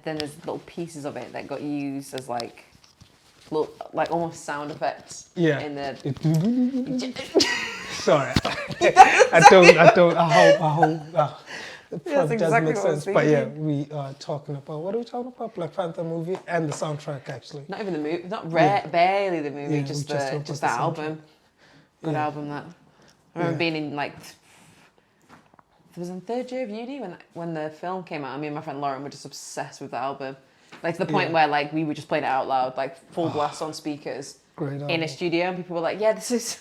then there's little pieces of it that got used as like little, like almost sound effects. Yeah. In the. Sorry, I hope. It That's doesn't exactly make what I was sense. But yeah, thinking. we are talking about, what are we talking about? Black Panther movie and the soundtrack, actually. Not even the movie. Not barely the movie. Yeah, just we just the talked just about the the album. Good album that. I remember being in like. It was in third year of uni when the film came out. Me and my friend Lauren were just obsessed with the album, like to the point where like we were just playing it out loud, like full blast on speakers in a studio, and people were like, "Yeah, this is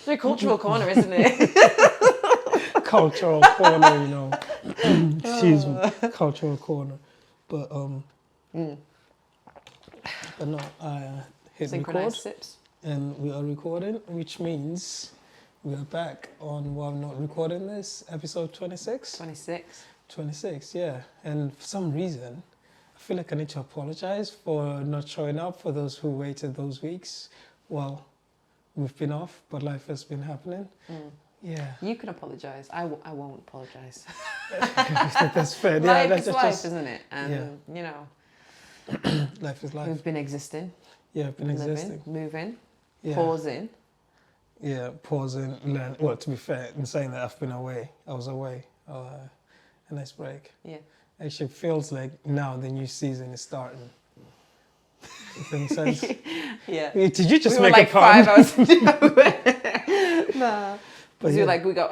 a cultural corner, isn't it?" Cultural corner, you know. Excuse me, cultural corner. But but no, I hit record, sips. and we are recording, which means we are back on WAWNRT recording this, episode 26. 26. 26, yeah. And for some reason, I feel like I need to apologize for not showing up for those who waited those weeks. Well, we've been off, but life has been happening. Yeah. You can apologise. I won't apologise. That's fair. Life yeah, is life, isn't it? And, you know. Life is life. We've been existing. Yeah, I've been existing. Moving. Yeah. Pausing. Yeah, pausing, learn. Well, to be fair, in saying that I've been away, I was away. A nice break. Yeah. Actually, it feels like now the new season is starting. If that makes sense. Yeah. Did you just we make were like a pun? 5 hours into nah. Because yeah. I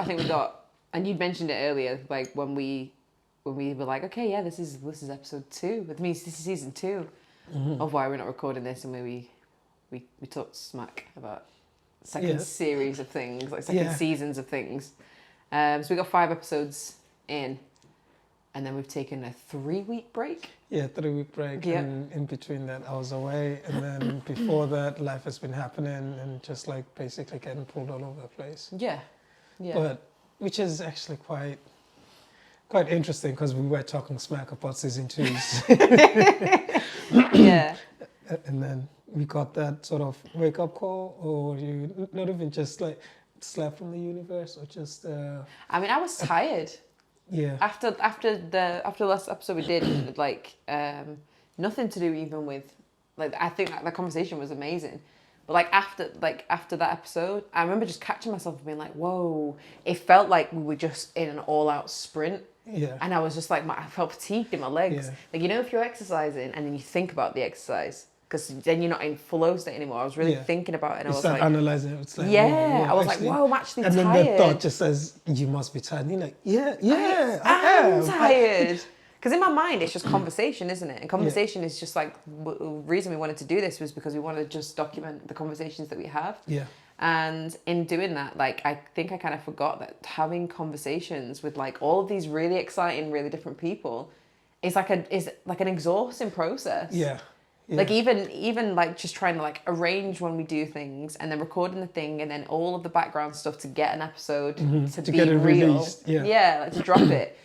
think we got, and you'd mentioned it earlier, like when we were like, okay, yeah, this is episode 2. It means this is season 2 of why we're not recording this, and where we talked smack about second series of things, like second seasons of things. So we got 5 episodes in, and then we've taken a 3-week break. Yeah, 3-week break. Yep. And in between that, I was away. And then before that, life has been happening and just like basically getting pulled all over the place. Yeah. Yeah. But which is actually quite interesting because we were talking smack about season 2's. Yeah. And then we got that sort of wake up call, or you not even just like slap from the universe, or just. I mean, I was tired. Yeah. After the last episode we did, like nothing to do even with, like, I think that the conversation was amazing, but like after that episode, I remember just catching myself being like, whoa, it felt like we were just in an all-out sprint. Yeah. And I was just like, I felt fatigued in my legs. Yeah. Like, you know, if you're exercising and then you think about the exercise, because then you're not in flow state anymore. I was really thinking about it, and I was like, analyzing it. It's like, I was actually, like, whoa, I'm actually and tired. And then that thought just says, you must be tired. And you're like, I I'm am tired. Because in my mind, it's just conversation, isn't it? And conversation is just like, the reason we wanted to do this was because we wanted to just document the conversations that we have. Yeah. And in doing that, like, I think I kind of forgot that having conversations with like all of these really exciting, really different people is like an exhausting process. Yeah. Yeah. Like even like just trying to like arrange when we do things and then recording the thing and then all of the background stuff to get an episode to be get it real. released. Yeah. Like to drop it.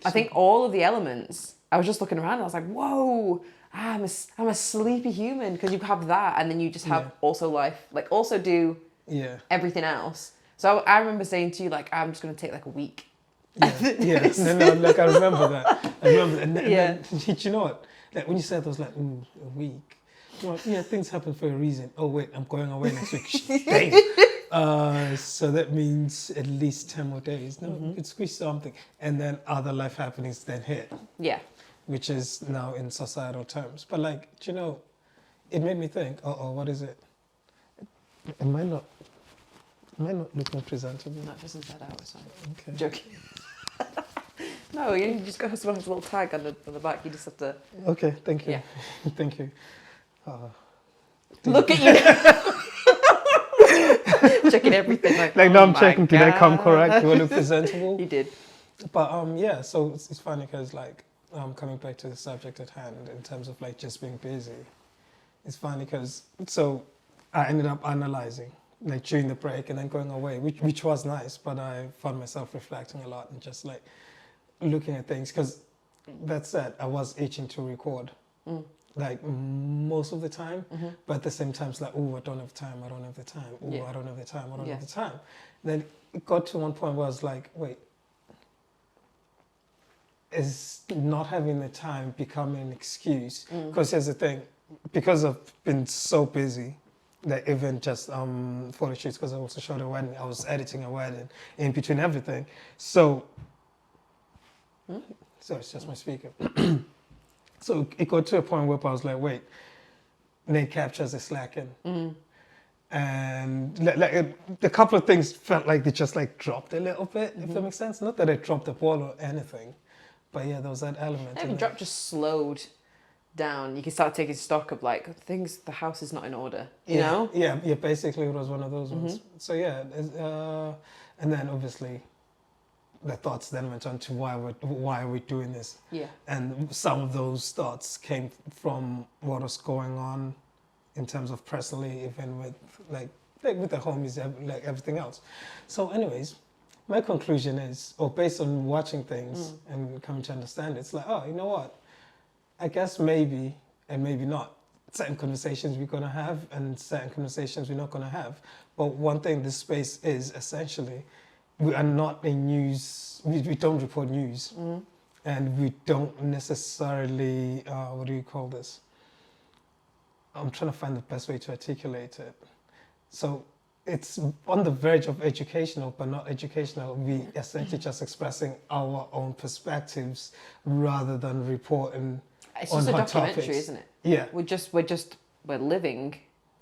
I think all of the elements, I was just looking around and I was like, whoa, I'm a sleepy human, because you have that and then you just have also life, like also do everything else. So I remember saying to you, like, I'm just going to take like a week. Yeah. No, like I remember that. And then, you know what? Like when you said, I was like, a week. Well, yeah, things happen for a reason. Oh wait, I'm going away next week. Dang. So that means at least 10 more days. No, we could squeeze something. And then other life happenings then hit. Yeah. Which is now in societal terms. But like, you know, it made me think, what is it? Am I not looking presentable? Not just inside out, it's fine. Okay. Joking. No, you just got to have a little tag on the back. You just have to. Okay, thank you. Yeah. Thank you. Look at you. Checking everything. Like now I'm checking, did I come correct? Do I look presentable? You did. But yeah, so it's funny because like coming back to the subject at hand in terms of like just being busy. It's funny because so I ended up analyzing like during the break and then going away, which was nice, but I found myself reflecting a lot and just like looking at things, because that said, I was itching to record like most of the time, but at the same time it's like, oh, I don't have time, I don't have the time, oh, I don't have the time, I don't have the time. Then it got to one point where I was like, wait, is not having the time becoming an excuse? Because here's the thing, because I've been so busy, like even just photo shoots, because I also shot a wedding, I was editing a wedding in between everything. So, sorry, it's just my speaker. So it got to a point where I was like, wait, Nate captures is slacking. And like a couple of things felt like they just like dropped a little bit, if that makes sense. Not that I dropped the ball or anything, but yeah, there was that element. Even drop just slowed down. You can start taking stock of like things. The house is not in order. You know? Yeah. Basically, it was one of those ones. So yeah, and then obviously, the thoughts then went on to why are we doing this? Yeah. And some of those thoughts came from what was going on in terms of personally, even with like with the homies, like everything else. So anyways, my conclusion is, or based on watching things and coming to understand it, it's like, oh, you know what? I guess maybe and maybe not. Certain conversations we're going to have and certain conversations we're not going to have. But one thing this space is essentially, we are not a news, we don't report news. And we don't necessarily, what do you call this? I'm trying to find the best way to articulate it. So it's on the verge of educational, but not educational. We essentially just expressing our own perspectives rather than reporting It's on just a hot documentary, topics. isn't it? Yeah. We're living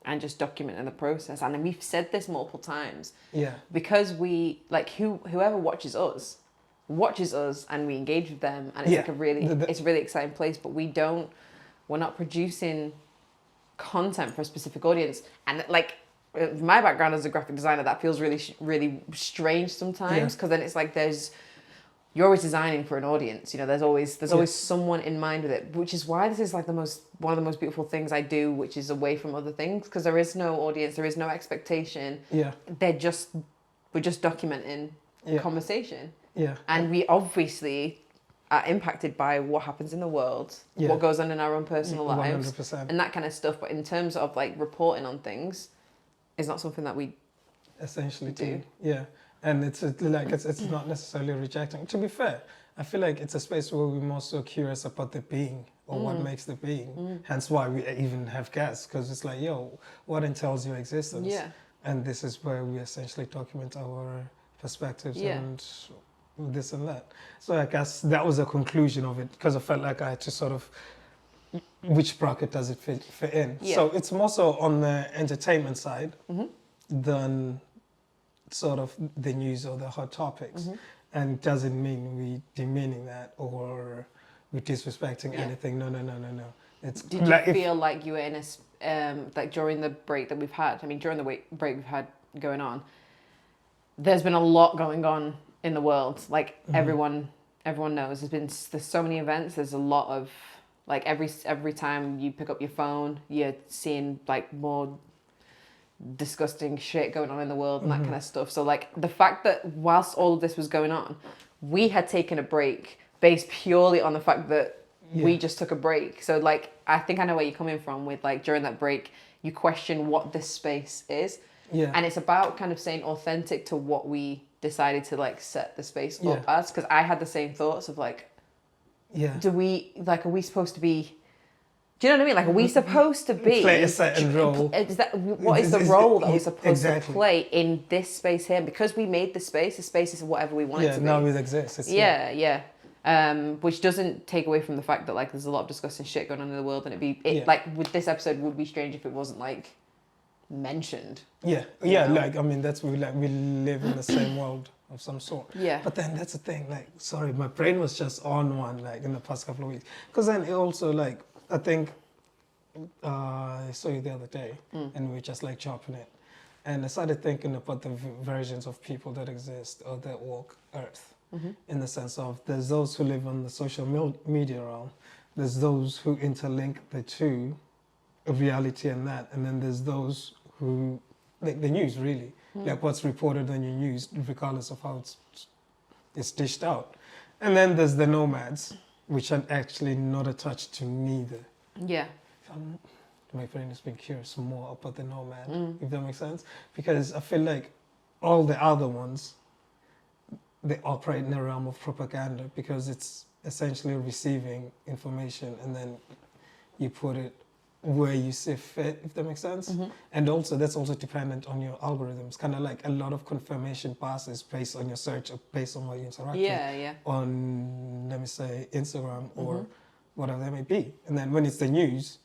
and just documenting the process. And we've said this multiple times. Yeah. Because we like whoever watches us and we engage with them, and it's like a really it's a really exciting place. But we're not producing content for a specific audience. And like my background as a graphic designer, that feels really strange sometimes, because then it's like you're always designing for an audience. You know, there's always someone in mind with it, which is why this is like one of the most beautiful things I do, which is away from other things, because there is no audience, there is no expectation. Yeah. We're just documenting conversation. Yeah. And we obviously are impacted by what happens in the world, what goes on in our own personal lives, 100%. and that kind of stuff. But in terms of like reporting on things, it's not something that we essentially do. Yeah. And it's not necessarily rejecting. To be fair, I feel like it's a space where we're more so curious about the being or what makes the being. Hence why we even have guests, because it's like, yo, what entails your existence? Yeah. And this is where we essentially document our perspectives and this and that. So I guess that was a conclusion of it, because I felt like I had to sort of, which bracket does it fit in? Yeah. So it's more so on the entertainment side than sort of the news or the hot topics. And it doesn't mean we demeaning that or we disrespecting anything. No. It's Did you feel like you were in like during the break that we've had, during the break we've had going on, there's been a lot going on in the world. Like everyone knows there's so many events. There's a lot of like every time you pick up your phone, you're seeing like more disgusting shit going on in the world and that kind of stuff. So like the fact that whilst all of this was going on, we had taken a break based purely on the fact that we just took a break. So like I think I know where you're coming from with like during that break you question what this space is. Yeah. And it's about kind of staying authentic to what we decided to like set the space up as, because I had the same thoughts of like, are we supposed to be, do you know what I mean? Like, are we supposed to be play a certain role? What is the role that we're supposed to play in this space here? Because we made the space is whatever we want it to be. Yeah, now it exists. Which doesn't take away from the fact that like there's a lot of disgusting shit going on in the world, and like with this episode would be strange if it wasn't like mentioned. Like that's we live in the same world of some sort. Yeah. But then that's the thing. Like, sorry, my brain was just on one like in the past couple of weeks, because then it also like. I think I saw you the other day and we were just like chopping it. And I started thinking about the versions of people that exist or that walk Earth, in the sense of there's those who live on the social media realm, there's those who interlink the two, reality and that, and then there's those who, like the news really, like what's reported on your news, regardless of how it's dished out. And then there's the nomads, which are actually not attached to neither. Yeah. My brain has been curious more about the nomad, if that makes sense. Because I feel like all the other ones, they operate in the realm of propaganda, because it's essentially receiving information and then you put it where you see fit, if that makes sense. And also that's also dependent on your algorithms. Kind of like a lot of confirmation passes based on your search or based on what you interact with on, let me say, Instagram or whatever that may be. And then when it's the news,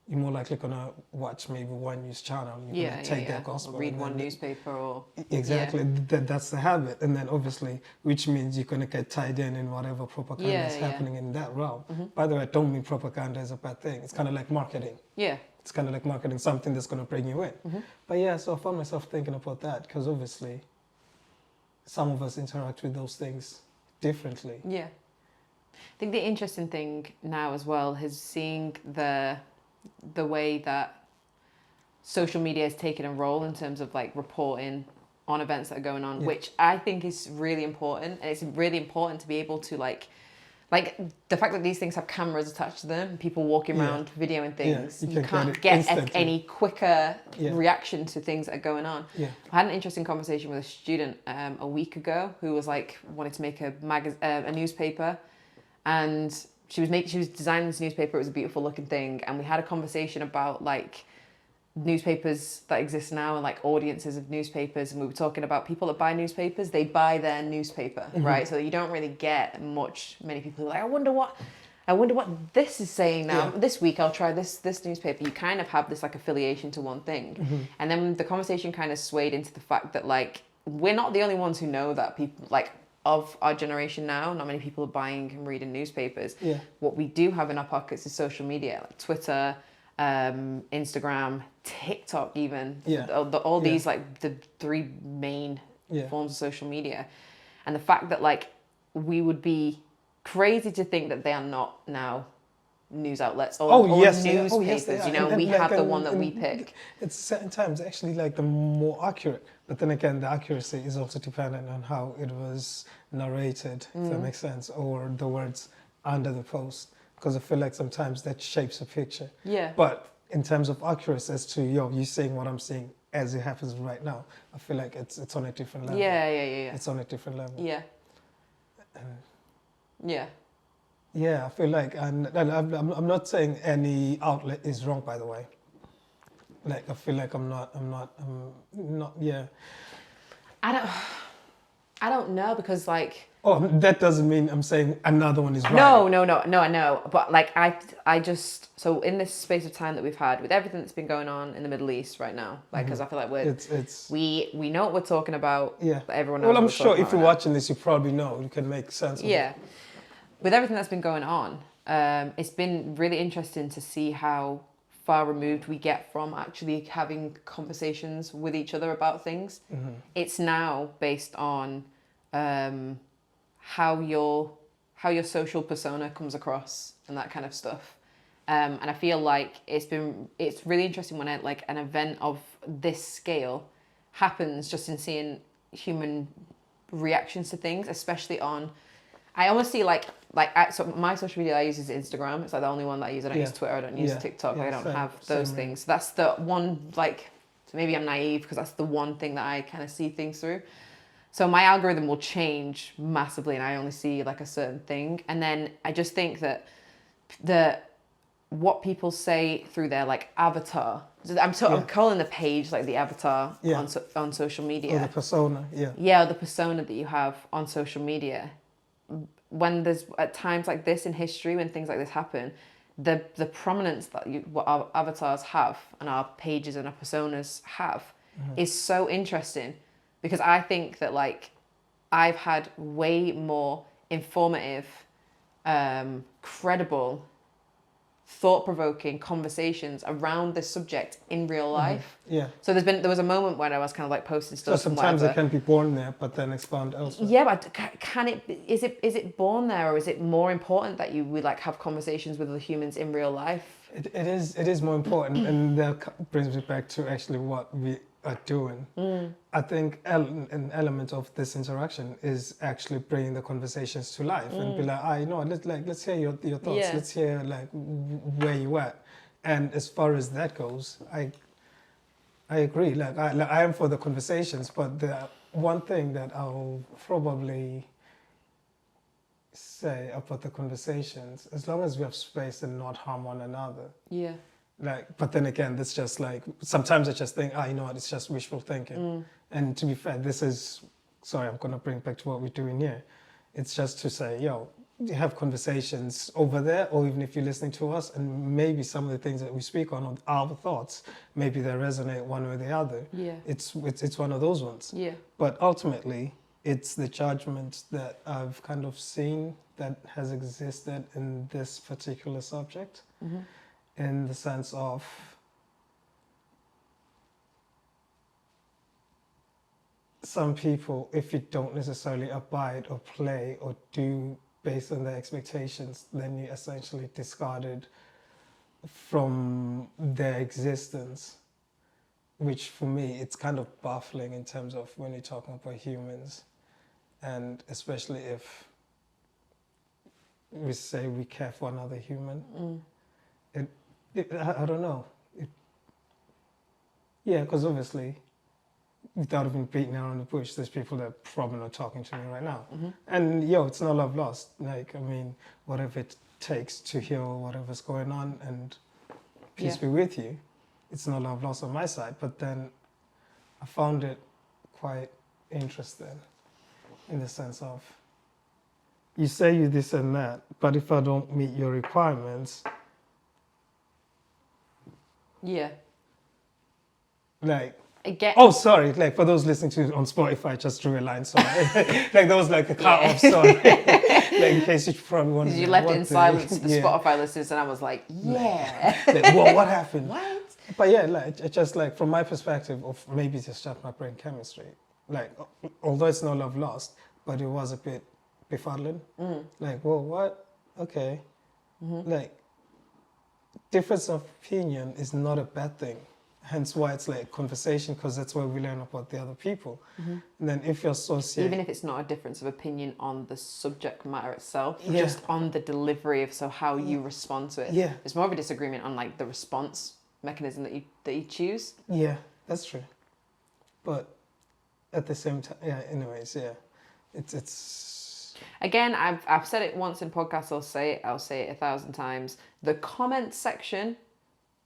you're more likely gonna watch maybe one news channel. You're gonna take that gospel. Or read one newspaper or... Exactly, that's the habit. And then obviously, which means you're gonna get tied in whatever propaganda is happening in that realm. By the way, I don't mean propaganda is a bad thing. It's kind of like marketing. Yeah. It's kind of like marketing, something that's gonna bring you in. But yeah, so I found myself thinking about that because obviously, some of us interact with those things differently. Yeah. I think the interesting thing now as well is seeing the way that social media has taken a role in terms of like reporting on events that are going on, which I think is really important. And it's really important to be able to like the fact that these things have cameras attached to them, people walking around videoing things, you can't get any quicker reaction to things that are going on. I had an interesting conversation with a student a week ago who was like wanted to make a newspaper, and she was designing this newspaper. It was a beautiful looking thing, and we had a conversation about like newspapers that exist now and like audiences of newspapers, and we were talking about people that buy newspapers. They buy their newspaper, right? So you don't really get many people who are like, I wonder what this is saying now. This week I'll try this newspaper. You kind of have this like affiliation to one thing, and then the conversation kind of swayed into the fact that like we're not the only ones who know that people like. Of our generation now, not many people are buying and reading newspapers. What we do have in our pockets is social media, like Twitter, Instagram, TikTok even. All these like the three main forms of social media. And the fact that like we would be crazy to think that they are not now news outlets or newspapers, you know, and we like, have the one that we pick. It's certain times actually like the more accurate, but then again the accuracy is also dependent on how it was narrated, if that makes sense, or the words under the post, because I feel like sometimes that shapes a picture. But in terms of accuracy as to you saying what I'm saying as it happens right now, I feel like it's on a different level. It's on a different level. Yeah, I feel like, and I'm not saying any outlet is wrong, by the way. Like, I feel like I'm not, yeah. I don't know, because like... Oh, that doesn't mean I'm saying another one is right. No, I know. But like, I just, so in this space of time that we've had, with everything that's been going on in the Middle East right now, like, because I feel like we know what we're talking about. But everyone knows. Well, I'm sure if you're watching this, you probably know. You can make sense of it. With everything that's been going on, it's been really interesting to see how far removed we get from actually having conversations with each other about things. It's now based on how your social persona comes across and that kind of stuff. And I feel like it's really interesting when like an event of this scale happens, just in seeing human reactions to things, especially on. I almost see so my social media I use is Instagram. It's like the only one that I use. I don't use Twitter. I don't use TikTok. I don't have those things. So that's the one, like, so maybe I'm naive because that's the one thing that I kind of see things through. So my algorithm will change massively and I only see like a certain thing. And then I just think that what people say through their like avatar. I'm calling the page like the avatar on social media. Or the persona, Yeah, the persona that you have on social media. When there's at times like this in history, when things like this happen, the prominence that what our avatars have and our pages and our personas have is so interesting, because I think that like I've had way more informative, credible, thought-provoking conversations around this subject in real life. So there was a moment when I was kind of like posting stuff. So sometimes it can be born there, but then expand elsewhere. Yeah, but is it born there, or is it more important that we like have conversations with other humans in real life? It is more important, and that brings me back to actually what we are doing. I think an element of this interaction is actually bringing the conversations to life and be like, let's hear your thoughts. Let's hear like where you at. And as far as that goes, I agree. Like I am for the conversations, but the one thing that I'll probably say about the conversations, as long as we have space and not harm one another. Yeah. Like, but then again, that's just like, sometimes I just think, you know what, it's just wishful thinking. And to be fair, this is, sorry, I'm going to bring it back to what we're doing here. It's just to say, yo, you have conversations over there, or even if you're listening to us, and maybe some of the things that we speak on are our thoughts, maybe they resonate one way or the other. Yeah. It's one of those ones. Yeah. But ultimately, it's the judgment that I've kind of seen that has existed in this particular subject, in the sense of some people, if you don't necessarily abide or play or do based on their expectations, then you're essentially discarded from their existence, which for me, it's kind of baffling in terms of when you're talking about humans, and especially if we say we care for another human. I don't know. Yeah, because obviously, without even beating around the bush, there's people that are probably not talking to me right now. And it's no love lost. Like, I mean, whatever it takes to heal whatever's going on, and peace be with you, it's no love lost on my side. But then I found it quite interesting in the sense of, you say you this and that, but if I don't meet your requirements, like, sorry, like for those listening to it on Spotify, I just drew a line, sorry. Like that was like a cut off, sorry. Like in case you probably wanted to you left it in silence to the Spotify listeners, and I was like, like, what happened? What? But yeah, like it just like from my perspective of maybe just my brain chemistry, like although it's no love lost, but it was a bit befuddling. Like, whoa, what? Okay. Like difference of opinion is not a bad thing. Hence why it's like conversation, because that's where we learn about the other people. And then if you're associated... Even if it's not a difference of opinion on the subject matter itself, just on the delivery of how you respond to it. Yeah. It's more of a disagreement on like the response mechanism that you choose. Yeah, that's true. But at the same time, anyways, it's... Again, I've said it once in podcasts, I'll say it 1,000 times. The comment section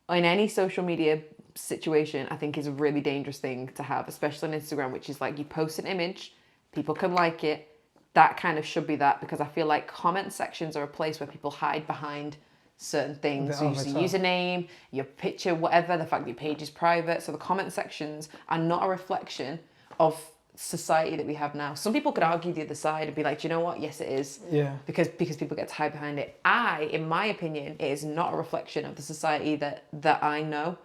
in any social media situation, I think, is a really dangerous thing to have, especially on Instagram, which is like you post an image, people can like it. That kind of should be that, because I feel like comment sections are a place where people hide behind certain things. So your username, your picture, whatever, the fact that your page is private. So the comment sections are not a reflection of society that we have now. Some people could argue the other side and be like, do you know what? Yes, it is. Yeah. Because people get to hide behind it. In my opinion, it is not a reflection of the society that I know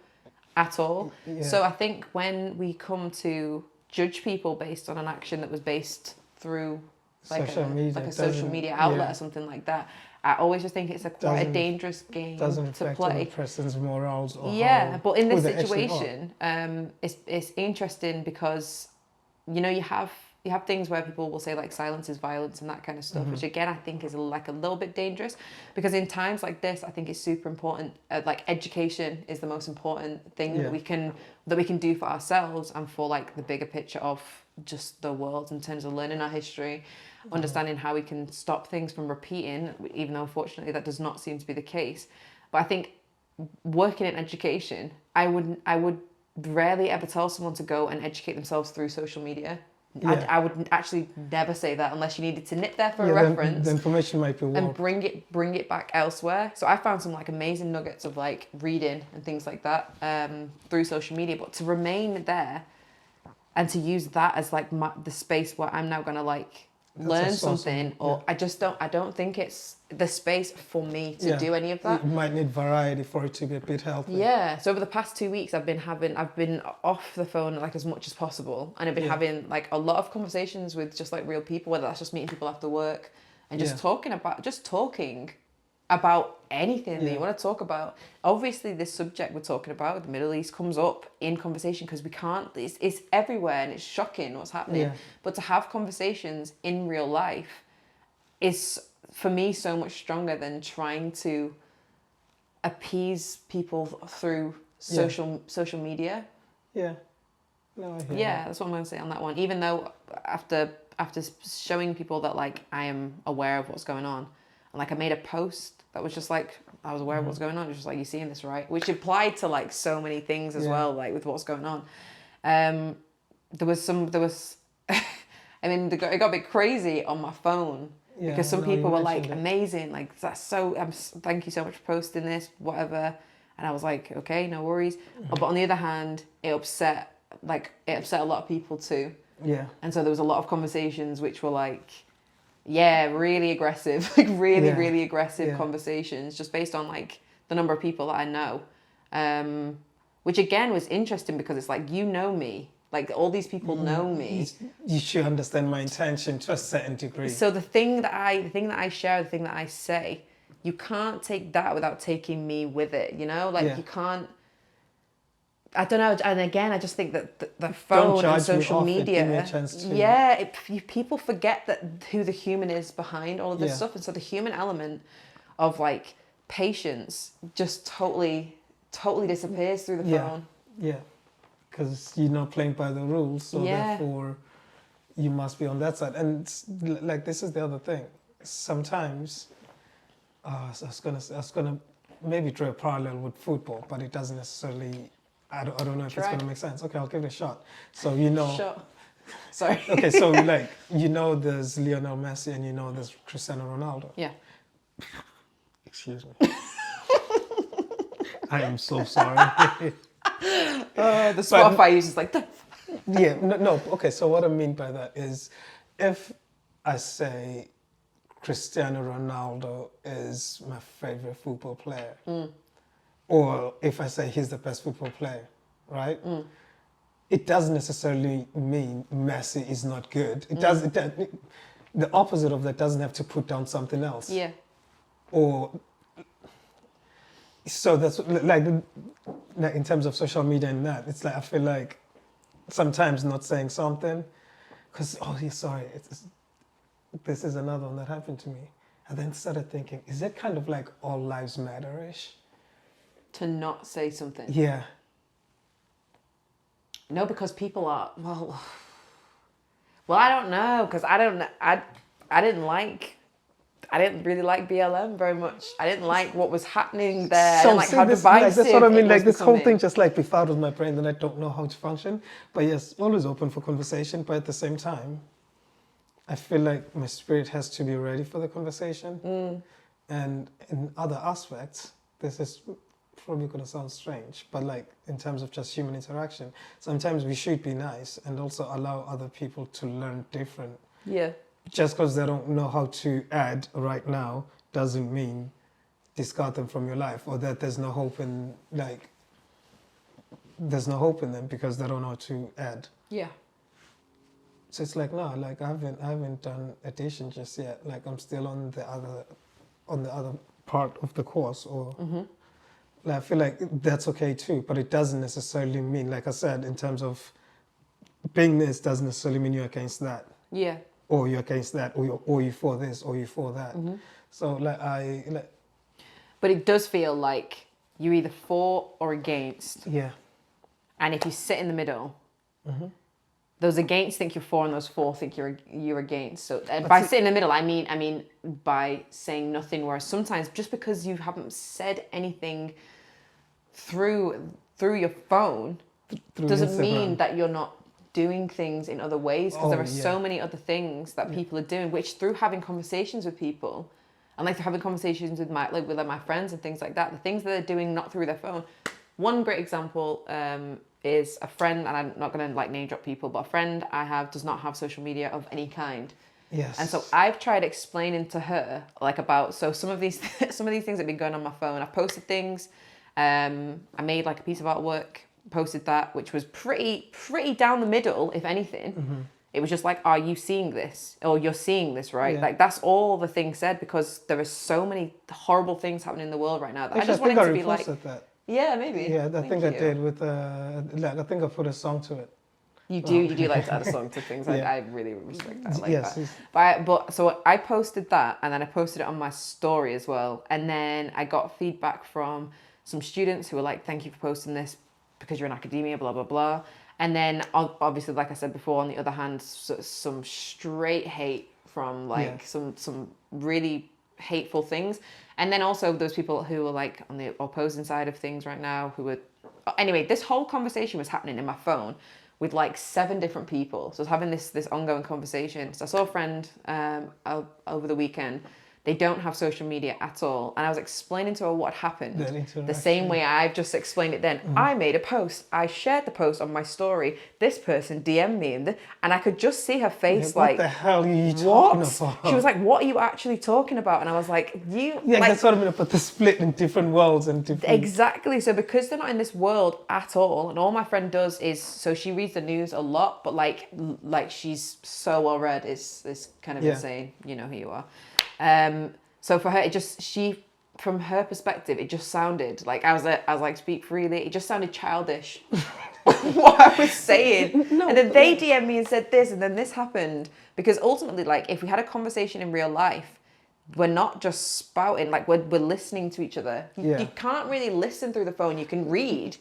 at all. Yeah. So I think when we come to judge people based on an action that was based through like a social media outlet or something like that, I always just think it's quite a dangerous game to play. On the person's morals or but in this situation, it's interesting because you have things where people will say like silence is violence and that kind of stuff, which again I think is like a little bit dangerous, because in times like this I think it's super important. Like education is the most important thing that we can do for ourselves and for like the bigger picture of just the world, in terms of learning our history, understanding how we can stop things from repeating, even though unfortunately that does not seem to be the case. But I think working in education, I would rarely ever tell someone to go and educate themselves through social media. I would actually never say that unless you needed to nip there for a reference. The information might be warped. And bring it back elsewhere. So I found some like amazing nuggets of like reading and things like that through social media. But to remain there and to use that as like the space where I'm now gonna like learn something, or I don't think it's the space for me to do any of that. You might need variety for it to be a bit healthy. Yeah. So over the past 2 weeks, I've been off the phone like as much as possible, and I've been having like a lot of conversations with just like real people, whether that's just meeting people after work and just talking about anything that you want to talk about. Obviously, this subject we're talking about, the Middle East, comes up in conversation because we can't. It's everywhere and it's shocking what's happening. Yeah. But to have conversations in real life is, for me, so much stronger than trying to appease people through social media. Yeah. No, I hear that. That's what I'm going to say on that one. Even though after after showing people that like I am aware of what's going on, and like I made a post that was just like I was aware of what's going on. It was just like, you seeing this, right? Which applied to like so many things as well, like with what's going on. There was I mean, it got a bit crazy on my phone because some people were like, amazing, like that's so, thank you so much for posting this, whatever. And I was like, okay, no worries. But on the other hand, it upset a lot of people too. Yeah. And so there was a lot of conversations which were like, yeah, really aggressive, like really aggressive conversations just based on like the number of people that I know. Which again was interesting because it's like, you know me. Like all these people know me. You should understand my intention to a certain degree. So the thing that I share, the thing that I say, you can't take that without taking me with it. You know, like you can't. I don't know. And again, I just think that the phone and social media, people forget that who the human is behind all of this stuff, and so the human element of like patience just totally disappears through the phone. Yeah. Because you're not playing by the rules, so therefore you must be on that side. And like this is the other thing. Sometimes I was gonna maybe draw a parallel with football, but it doesn't necessarily. I don't know if it's gonna make sense. Okay, I'll give it a shot. So Sorry. Okay, so like there's Lionel Messi and there's Cristiano Ronaldo. Yeah. Excuse me. I am so sorry. The Spotify uses like that. Yeah, no. Okay, so what I mean by that is, if I say Cristiano Ronaldo is my favorite football player, or if I say he's the best football player, right? It doesn't necessarily mean Messi is not good. It does. The opposite of that doesn't have to put down something else. Yeah. Or. So that's like in terms of social media and that, it's like I feel like sometimes not saying something because this is another one that happened to me. I then started thinking, is it kind of like all lives matter-ish? To not say something. Yeah. No, because people are well. I don't know because I didn't really like BLM very much. I didn't like what was happening there. So and like how divisive that's what I mean. Like this becoming. whole thing just like befuddled my brain, and I don't know how to function. But yes, always open for conversation. But at the same time, I feel like my spirit has to be ready for the conversation. And in other aspects, this is probably going to sound strange, but like in terms of just human interaction, sometimes we should be nice and also allow other people to learn different. Yeah. Just because they don't know how to add right now doesn't mean discard them from your life, or that there's no hope in them because they don't know how to add. Yeah. So it's like no, like I haven't done addition just yet. Like I'm still on the other part of the course, or like, I feel like that's okay too. But it doesn't necessarily mean, like I said, in terms of being this doesn't necessarily mean you're against that. Yeah. Or you're against that, or you for this, or you for that. So But it does feel like you're either for or against. Yeah. And if you sit in the middle, those against think you're for, and those for think you're against. So by sit in the middle, I mean by saying nothing. Whereas sometimes just because you haven't said anything through your phone doesn't Instagram. mean that you're not doing things in other ways, because there are so many other things that people are doing, which through having conversations with people and like having conversations with my friends and things like that, the things that they're doing not through their phone. One great example is a friend, and I'm not going to like name drop people, but a friend I have does not have social media of any kind. Yes. And so I've tried explaining to her like about some of these things that have been going on my phone. I've posted things. I made like a piece of artwork, posted that, which was pretty down the middle, if anything. It was just like, are you seeing this? Or you're seeing this, right? Yeah. Like that's all the thing said, because there are so many horrible things happening in the world right now that Actually, I just wanted to be like, that. yeah, maybe. Yeah, I think I did with I think I put a song to it. You do like to add a song to things. I really respect that. I like Yes. that. But so I posted that, and then I posted it on my story as well. And then I got feedback from some students who were like, thank you for posting this because you're in academia, blah, blah, blah. And then obviously, like I said before, on the other hand, some straight hate from like some really hateful things. And then also those people who are like on the opposing side of things right now who are, anyway, this whole conversation was happening in my phone with like 7 different people. So I was having this ongoing conversation. So I saw a friend over the weekend. They don't have social media at all. And I was explaining to her what happened. The same way I've just explained it then. I made a post. I shared the post on my story. This person DM'd me. And I could just see her face like... What the hell are you talking about? She was like, what are you actually talking about? And I was like, you... Yeah, like, that's what I mean, but they're split in different worlds and different... Exactly. So because they're not in this world at all, and all my friend does is... So she reads the news a lot, but like she's so well read is kind of insane. You know who you are. So for her, it just, from her perspective, it just sounded like I was like, speak freely. It just sounded childish, what I was saying. And then they DM'd me and said this, and then this happened. Because ultimately, like, if we had a conversation in real life, we're not just spouting, like we're listening to each other. You can't really listen through the phone. You can read.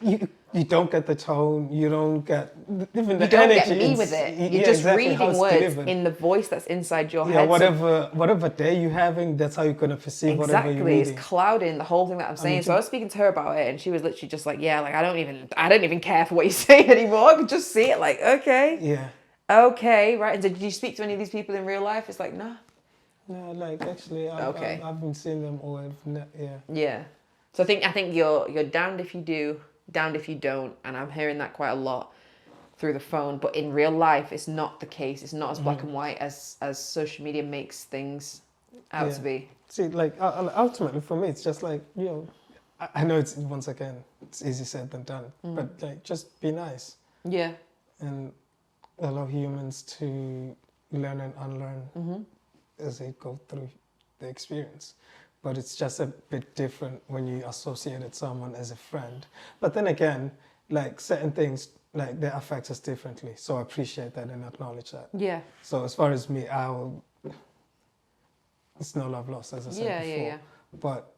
You don't get the tone. You don't get even the you don't energy. Get me with it. You're just reading words in the voice that's inside your head. Whatever day you're having, that's how you're gonna perceive whatever you're reading. It's clouding the whole thing that I'm saying. So I was speaking to her about it, and she was literally just like, "Yeah, like I don't even care for what you say anymore. I can just see it. Like, okay, right." And so did you speak to any of these people in real life? It's like, no. No, like actually, I've been seeing them all. Yeah. So I think you're damned if you do, damned if you don't, and I'm hearing that quite a lot through the phone. But in real life, it's not the case. It's not as black and white as social media makes things out to be. See, like ultimately for me, it's just like, you know, I know it's once again it's easy said than done, but like just be nice. Yeah. And allow humans to learn and unlearn as they go through the experience. But it's just a bit different when you associated someone as a friend. But then again, like certain things, like they affect us differently. So I appreciate that and acknowledge that. Yeah. So as far as me, it's no love lost, as I said before. Yeah. But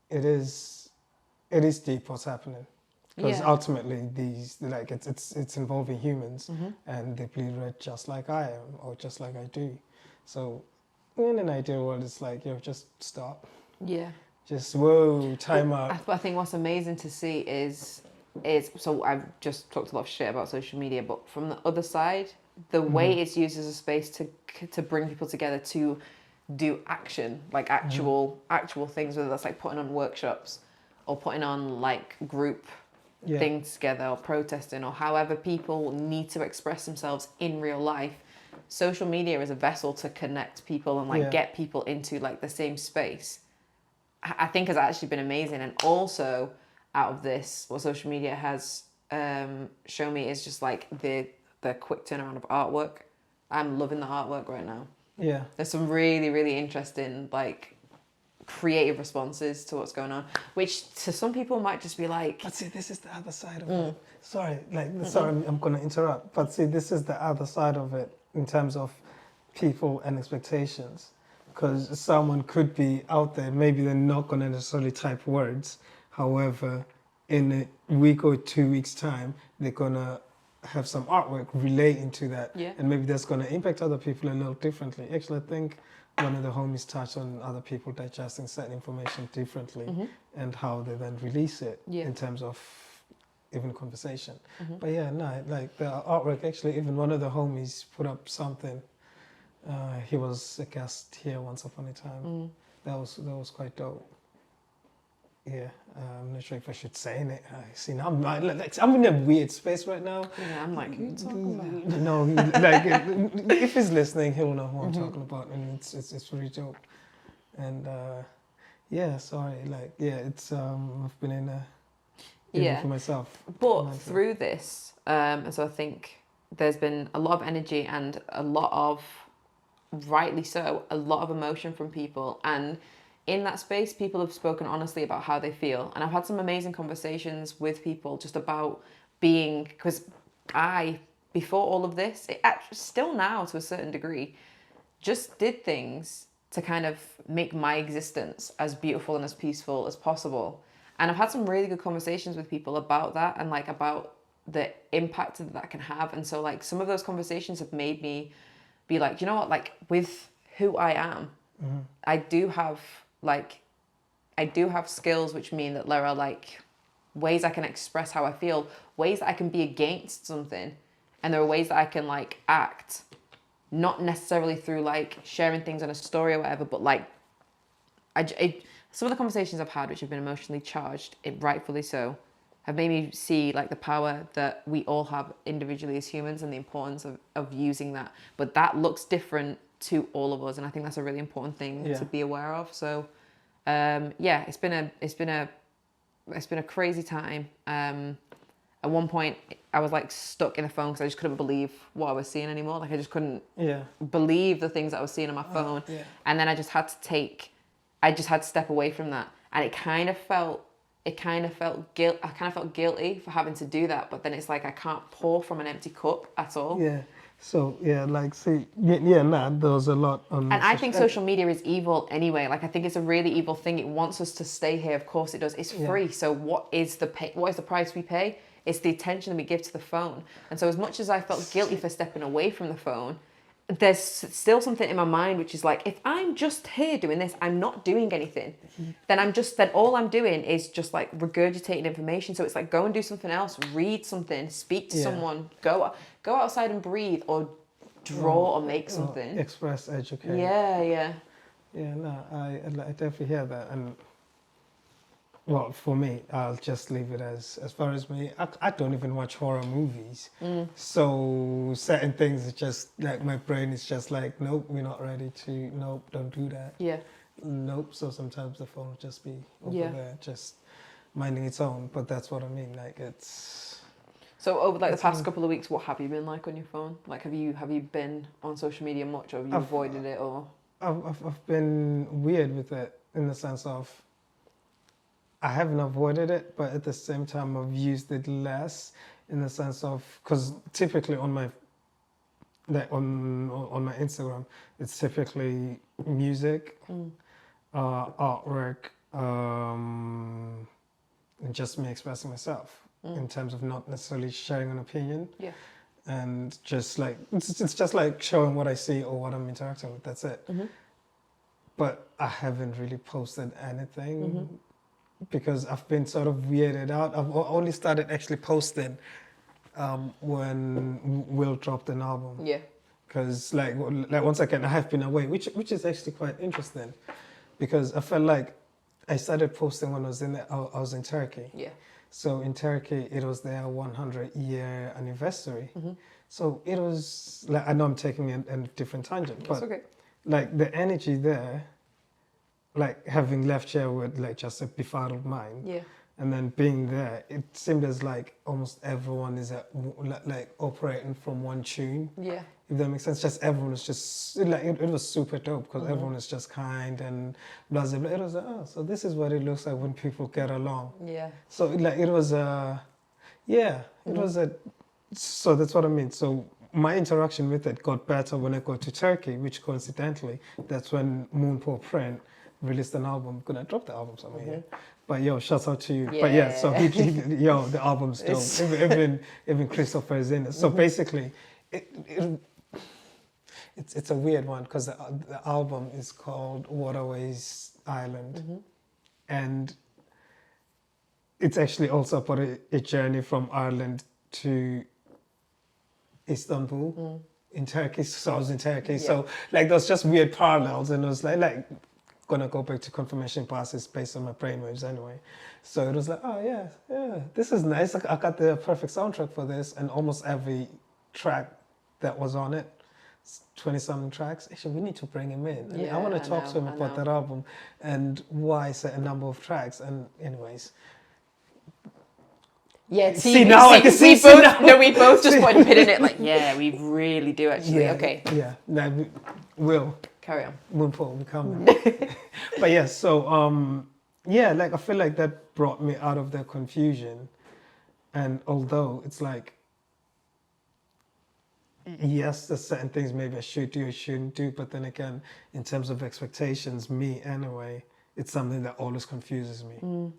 it is deep what's happening. Because ultimately it's involving humans and they bleed red just like I am or just like I do. So in an ideal world, it's like, you know, just stop. Yeah. Just, whoa, time out. I think what's amazing to see is so I've just talked a lot of shit about social media, but from the other side, the way it's used as a space to bring people together to do action, like actual things, whether that's like putting on workshops or putting on like group things together or protesting or however people need to express themselves in real life. Social media is a vessel to connect people and like get people into like the same space. I think has actually been amazing. And also out of this, what social media has shown me is just like the quick turnaround of artwork. I'm loving the artwork right now. Yeah. There's some really, really interesting like creative responses to what's going on, which to some people might just be like... But see, this is the other side of it. Sorry, I'm going to interrupt. But see, this is the other side of it in terms of people and expectations. Because someone could be out there, maybe they're not going to necessarily type words. However, in a week or 2 weeks' time, they're going to have some artwork relating to that. Yeah. And maybe that's going to impact other people a little differently. Actually, I think one of the homies touched on other people digesting certain information differently and how they then release it in terms of even conversation. But yeah, no, like the artwork, actually, even one of the homies put up something. He was a guest here once upon a time. That was quite dope. Yeah, I'm not sure if I should say it. See, now I'm in a weird space right now. Yeah, I'm like, who you talking about? No, like if he's listening, he'll know who I'm talking about, and it's pretty dope. And yeah, sorry, like it's I've been in a for myself. But through this, and so I think there's been a lot of energy and a lot of, rightly so, a lot of emotion from people. And in that space, people have spoken honestly about how they feel. And I've had some amazing conversations with people just about being, because before all of this, still now to a certain degree, just did things to kind of make my existence as beautiful and as peaceful as possible. And I've had some really good conversations with people about that and like about the impact that can have. And so like some of those conversations have made me be like, you know what, like with who I am, I do have skills which mean that there are like ways I can express how I feel, ways that I can be against something, and there are ways that I can like act, not necessarily through like sharing things on a story or whatever, but like some of the conversations I've had which have been emotionally charged, rightfully so, have made me see like the power that we all have individually as humans and the importance of using that. But that looks different to all of us, and I think that's a really important thing to be aware of. So it's been a crazy time. At one point I was like stuck in the phone because I just couldn't believe what I was seeing anymore. Like I just couldn't believe the things that I was seeing on my phone. And then I just had to step away from that, and I kind of felt guilty for having to do that, but then it's like I can't pour from an empty cup at all. So like see, there was a lot on. And I think social media is evil anyway. Like I think it's a really evil thing. It wants us to stay here. Of course it does. It's free. So what is the price we pay? It's the attention that we give to the phone. And so as much as I felt guilty for stepping away from the phone, there's still something in my mind which is like, if I'm just here doing this, I'm not doing anything. Then all I'm doing is just like regurgitating information. So it's like, go and do something else, read something, speak to someone, go outside and breathe, or draw or make something. Express, educate. Yeah, no, I definitely hear that. And well, for me, I'll just leave it as far as me, I don't even watch horror movies. So certain things, it's just like my brain is just like, nope, we're not ready to, nope, don't do that. Nope. So sometimes the phone will just be over there, just minding its own. But that's what I mean. Like it's. So over like the past couple of weeks, what have you been like on your phone? Like have you been on social media much, or have you avoided it, or? I've been weird with it in the sense of, I haven't avoided it, but at the same time I've used it less in the sense of, because typically on my my Instagram, it's typically music, artwork, and just me expressing myself in terms of not necessarily sharing an opinion. And just like it's just like showing what I see or what I'm interacting with. That's it. But I haven't really posted anything. Because I've been sort of weirded out. I've only started actually posting when Will dropped an album. Because like once again, I have been away, which is actually quite interesting, because I felt like I started posting when I was in Turkey. So in Turkey, it was their 100-year anniversary. So it was like, I know I'm taking a different tangent, but like the energy there. Like having left here with like just a befuddled mind, and then being there, it seemed as like almost everyone is like operating from one tune. If that makes sense, just everyone was just like it was super dope because everyone is just kind and blah blah blah. It was like, oh, so this is what it looks like when people get along. So like it was so that's what I mean. So my interaction with it got better when I got to Turkey, which coincidentally, that's when Moonpour Print released an album. Gonna drop the album somewhere here. But yo, shouts out to you. But yeah, so the album's dope. Even Christopher is in it. So basically, it's a weird one because the album is called Waterways Island, and it's actually also about a journey from Ireland to Istanbul in Turkey. So I was in Turkey. So like there's just weird parallels, and it was like gonna go back to confirmation classes based on my brainwaves anyway. So it was like, oh yeah, this is nice. I got the perfect soundtrack for this, and almost every track that was on it, 20-something tracks. Actually, we need to bring him in. I want to talk to him about that album and why set a number of tracks. And anyways. Yeah, we both just put a pin in it. Like, yeah, we really do actually. Okay. Yeah, no, we'll carry on. Moonpour, we come. But yeah, so like I feel like that brought me out of the confusion, and although it's like, yes, there's certain things maybe I should do, I shouldn't do, but then again, in terms of expectations, me anyway, it's something that always confuses me.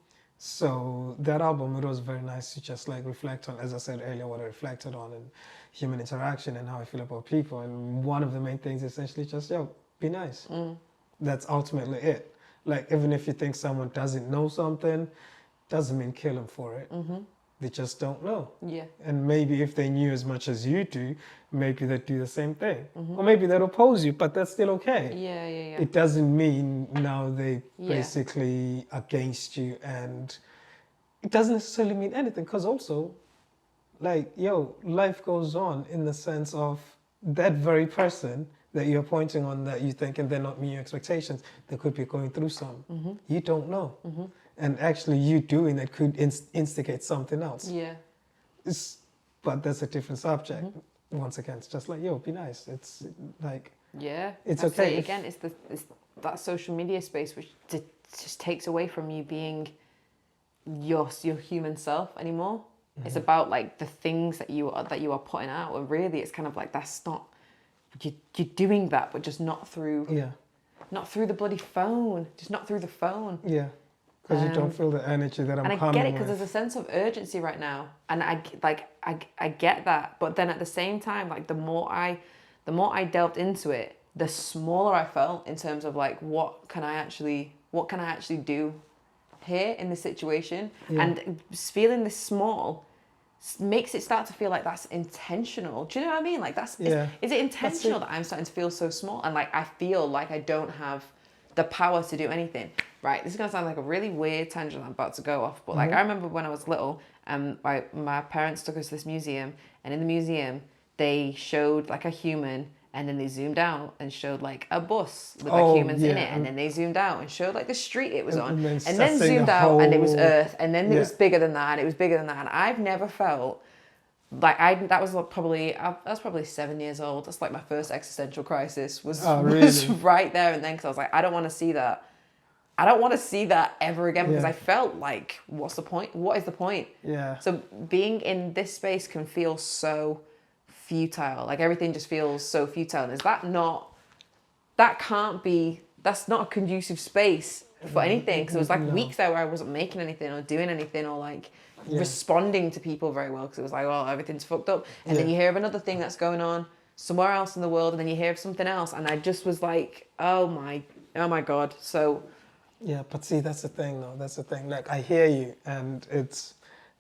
So that album, it was very nice to just like reflect on, as I said earlier, what I reflected on and human interaction and how I feel about people. And one of the main things essentially just, yo, be nice. That's ultimately it. Like, even if you think someone doesn't know something, doesn't mean kill them for it. They just don't know. Yeah. And maybe if they knew as much as you do, maybe they'd do the same thing. Or maybe they'd oppose you, but that's still okay. Yeah. It doesn't mean now they Yeah. basically against you, and it doesn't necessarily mean anything, because also, like, yo, life goes on in the sense of that very person that you're pointing on that you think and they're not meeting your expectations, they could be going through some. You don't know. And actually you doing it could instigate something else. Yeah. But that's a different subject. Once again, it's just like, yo, be nice. It's like, yeah, it's I'd okay. say again, it's that social media space which just takes away from you being your human self anymore. It's about like the things that you are putting out, and really, it's kind of like that's not you're doing that, but just not through the bloody phone, just not through the phone. Yeah. Because you don't feel the energy that I'm coming with. And I get it, because there's a sense of urgency right now. And I get that. But then at the same time, like the more I delved into it, the smaller I felt in terms of like, what can I actually do here in this situation? And feeling this small makes it start to feel like that's intentional. Do you know what I mean? Like is it intentional that I'm starting to feel so small? And like, I feel like I don't have the power to do anything. Right, this is gonna sound like a really weird tangent I'm about to go off, but like I remember when I was little, my parents took us to this museum, and in the museum they showed like a human, and then they zoomed out and showed like a bus with like humans in it, and then they zoomed out and showed like the street it was on, and then zoomed out and it was Earth, and then it was bigger than that, and it was bigger than that, and I've never felt like I was probably 7 years old. That's like my first existential crisis was right there and then, because I was like, I don't want to see that. I don't want to see that ever again, because I felt like, what's the point? What is the point? Yeah. So being in this space can feel so futile. Like everything just feels so futile. And that's not a conducive space for anything. Because it was like weeks there where I wasn't making anything or doing anything or like responding to people very well, because it was like, oh, everything's fucked up. And then you hear of another thing that's going on somewhere else in the world, and then you hear of something else. And I just was like, oh my God. So... Yeah, but see, that's the thing, though. That's the thing. Like, I hear you, and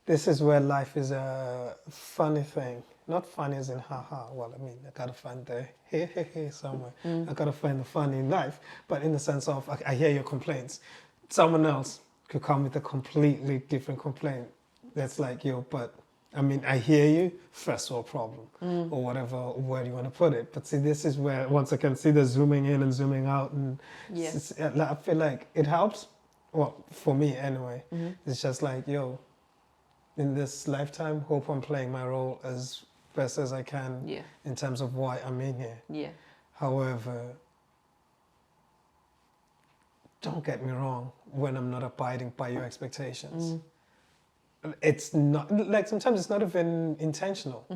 this is where life is a funny thing. Not funny as in haha. Well, I mean, I gotta find the hey somewhere. I gotta find the funny in life. But in the sense of, I hear your complaints. Someone else could come with a completely different complaint. That's like, yo, but I mean, I hear you, first world problem, or whatever word you want to put it. But see, this is where, once I can see the zooming in and zooming out, and I feel like it helps. Well, for me anyway, it's just like, yo, in this lifetime, hope I'm playing my role as best as I can in terms of why I'm in here. Yeah. However, don't get me wrong, when I'm not abiding by your expectations. It's not, like, sometimes it's not even intentional.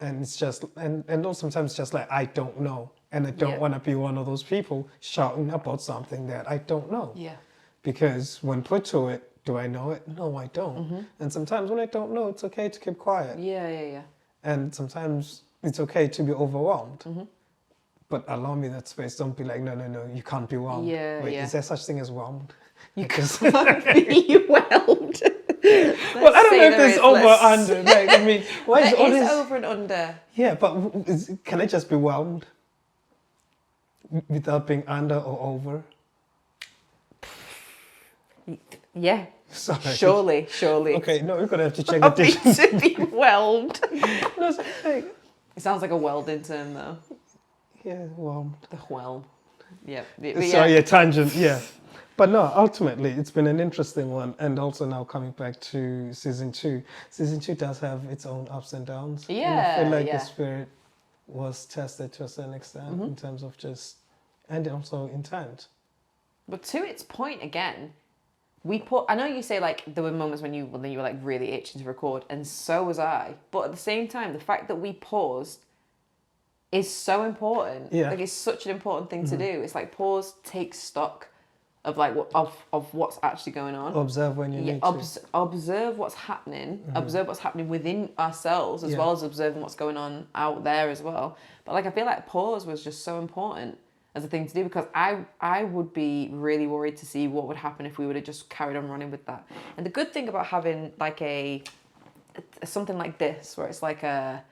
And it's just, and also sometimes it's just like, I don't know. And I don't want to be one of those people shouting about something that I don't know. Yeah. Because when put to it, do I know it? No, I don't. And sometimes when I don't know, it's okay to keep quiet. Yeah. And sometimes it's okay to be overwhelmed. But allow me that space. Don't be like, no, you can't be whelmed. Wait, is there such thing as whelmed? You can't be whelmed. Well, I don't know if there's over under. Like, I mean, why is there is over and under. Yeah, but can it just be whelmed without being under or over? Yeah. Sorry. Surely. Okay, no, we're gonna have to check the difference. To be whelmed. No, like, it sounds like a welding term, though. Yeah, whelmed. The whelm. Yep. Sorry, a tangent. Yeah. But no, ultimately, it's been an interesting one. And also now coming back to season 2. Season 2 does have its own ups and downs. Yeah, and I feel like the spirit was tested to a certain extent in terms of just, and also intent. But to its point again, I know you say like there were moments when you were like really itching to record, and so was I. But at the same time, the fact that we paused is so important. Yeah. Like, it's such an important thing to do. It's like pause, take stock. of like of what's actually going on. Observe when you need to. Observe what's happening. Observe what's happening within ourselves as well as observing what's going on out there as well. But like I feel like pause was just so important as a thing to do, because I would be really worried to see what would happen if we would have just carried on running with that. And the good thing about having like something like this, where it's like an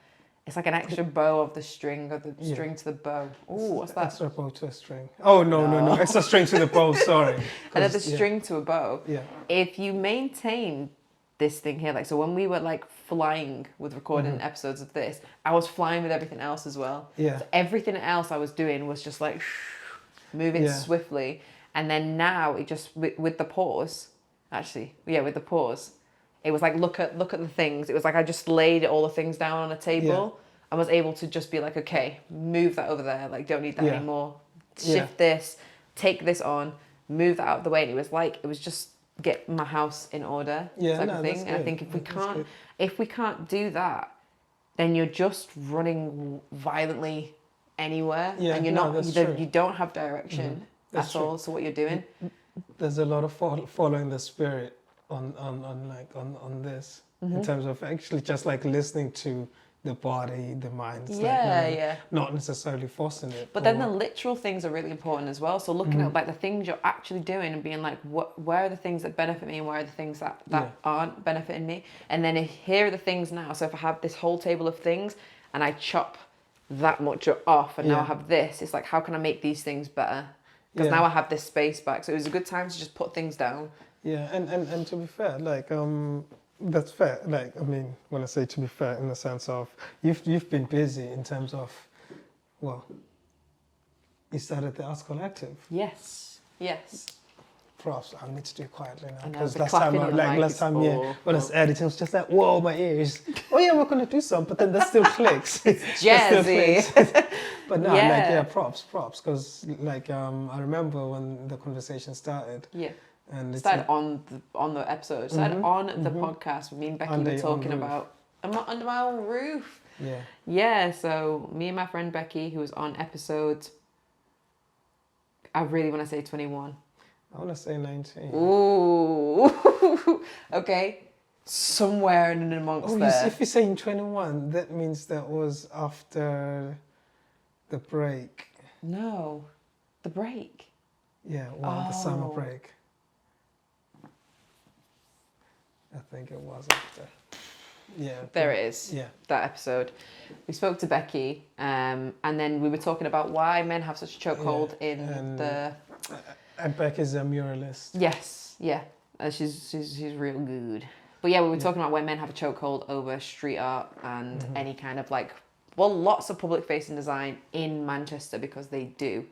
extra bow of the string, or the string to the bow. Ooh, what's that? Extra bow to a string. Oh, no. Extra string to the bow, sorry. Another string to a bow. Yeah. If you maintain this thing here, like, so when we were like flying with recording episodes of this, I was flying with everything else as well. Yeah. So everything else I was doing was just like moving swiftly. And then now it just, with the pause, with the pause, it was like, look at the things. It was like I just laid all the things down on a table and was able to just be like, okay, move that over there. Like, don't need that anymore. Shift this, take this on, move that out of the way. And it was just get my house in order type of thing. And I think if we can't do that, then you're just running violently anywhere, and you don't have direction at all. So what you're doing, there's a lot of following the spirit on this in terms of actually just like listening to the body, the mind, not necessarily forcing it. But then the literal things are really important as well. So looking at like the things you're actually doing and being like, where are the things that benefit me and where are the things that aren't benefiting me? And then here are the things now. So if I have this whole table of things and I chop that much off and now I have this, it's like, how can I make these things better? Because now I have this space back. So it was a good time to just put things down. Yeah, and to be fair, like that's fair. Like, I mean, when I say to be fair, in the sense of you've been busy in terms of, well, you started the Arts Collective. Yes. Props. I need to do it quietly now, because last time, when I was editing, it was just like, whoa, my ears. Oh yeah, we're gonna do some, but then that still clicks. Jazzy. But no, props, because like I remember when the conversation started. Yeah. And it started on the episode. It started on the podcast with me and Becky were talking about under my own roof. Yeah. Yeah. So me and my friend Becky, who was on episode, I really want to say 21. I want to say 19. Ooh. Okay. Somewhere in and amongst there. If you're saying 21, that means that was after the break. No, the break. Yeah, the summer break. I think it was after. Yeah. There it is. Yeah. That episode. We spoke to Becky, and then we were talking about why men have such a chokehold in the... And Becky's a muralist. Yes, yeah. She's real good. But yeah, we were talking about why men have a chokehold over street art and any kind of like, lots of public-facing design in Manchester, because they do.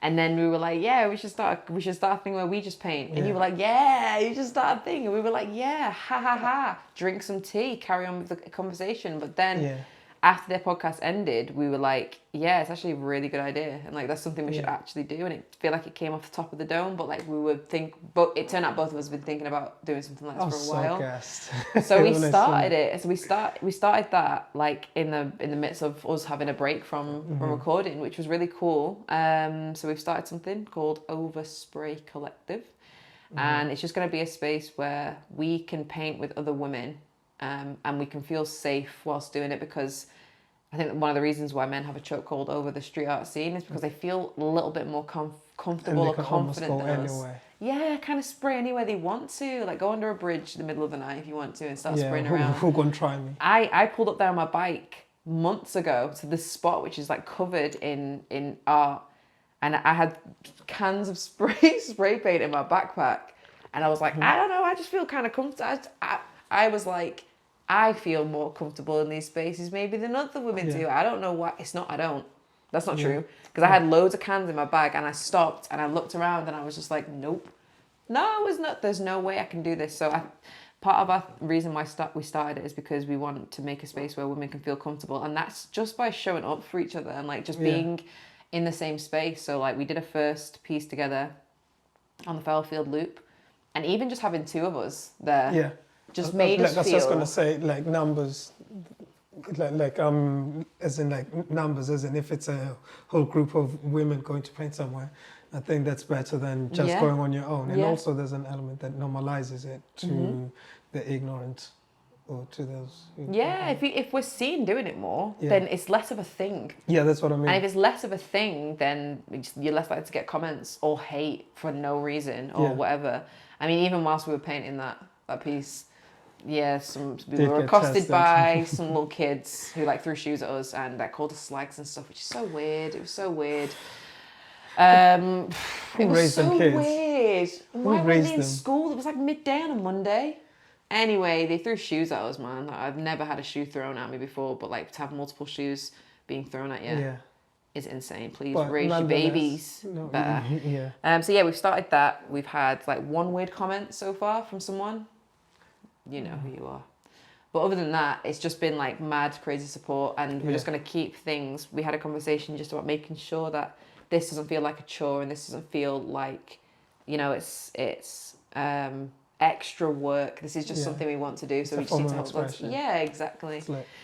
And then we were like, yeah, we should start a thing where we just paint. And you were like, yeah, you should start a thing. And we were like, yeah, ha. Drink some tea, carry on with the conversation. But then after their podcast ended, we were like, yeah, it's actually a really good idea. And like, that's something we should actually do. And it feel like it came off the top of the dome, but like but it turned out both of us have been thinking about doing something like this for a while. So we started it. So we started that like in the midst of us having a break from recording, which was really cool. So we've started something called Overspray Collective. And it's just going to be a space where we can paint with other women. And we can feel safe whilst doing it, because I think one of the reasons why men have a chokehold over the street art scene is because they feel a little bit more comfortable or confident than us. Anyway. Yeah, kind of spray anywhere they want to. Like go under a bridge in the middle of the night if you want to and start spraying around. Who gonna try me? I pulled up there on my bike months ago to this spot which is like covered in art, and I had cans of spray paint in my backpack, and I was like, I don't know, I just feel kind of comfortable. I was like, I feel more comfortable in these spaces maybe than other women do. I don't know why. That's not true. Because I had loads of cans in my bag, and I stopped and I looked around and I was just like, nope. No, it's not. There's no way I can do this. So part of our reason why we started it is because we want to make a space where women can feel comfortable. And that's just by showing up for each other and like just being in the same space. So like we did a first piece together on the Fellfield Loop, and even just having two of us there. Yeah. Just made us feel... I was just going to say, like, numbers, as in, like, numbers, as in if it's a whole group of women going to paint somewhere, I think that's better than just going on your own. And Yeah. also there's an element that normalizes it to the ignorant or to those who, Yeah, if we're seen doing it more, Yeah. then it's less of a thing. Yeah, that's what I mean. And if it's less of a thing, then you're less likely to get comments or hate for no reason or whatever. I mean, even whilst we were painting that piece, yeah, we were accosted by some little kids who like threw shoes at us and like called us slags and stuff, which is so weird. It was so weird. It was so weird. Why weren't they in school? It was like midday on a Monday. Anyway, they threw shoes at us, man. I've never had a shoe thrown at me before, but like to have multiple shoes being thrown at you is insane. Please raise your babies better. So yeah, we've started that. We've had like one weird comment so far from someone. You know who you are. But other than that, it's just been like mad, crazy support, and we're just going to keep things. We had a conversation just about making sure that this doesn't feel like a chore and this doesn't feel like, you know, it's extra work. This is just something we want to do, so we just need to hold on to. Yeah, exactly.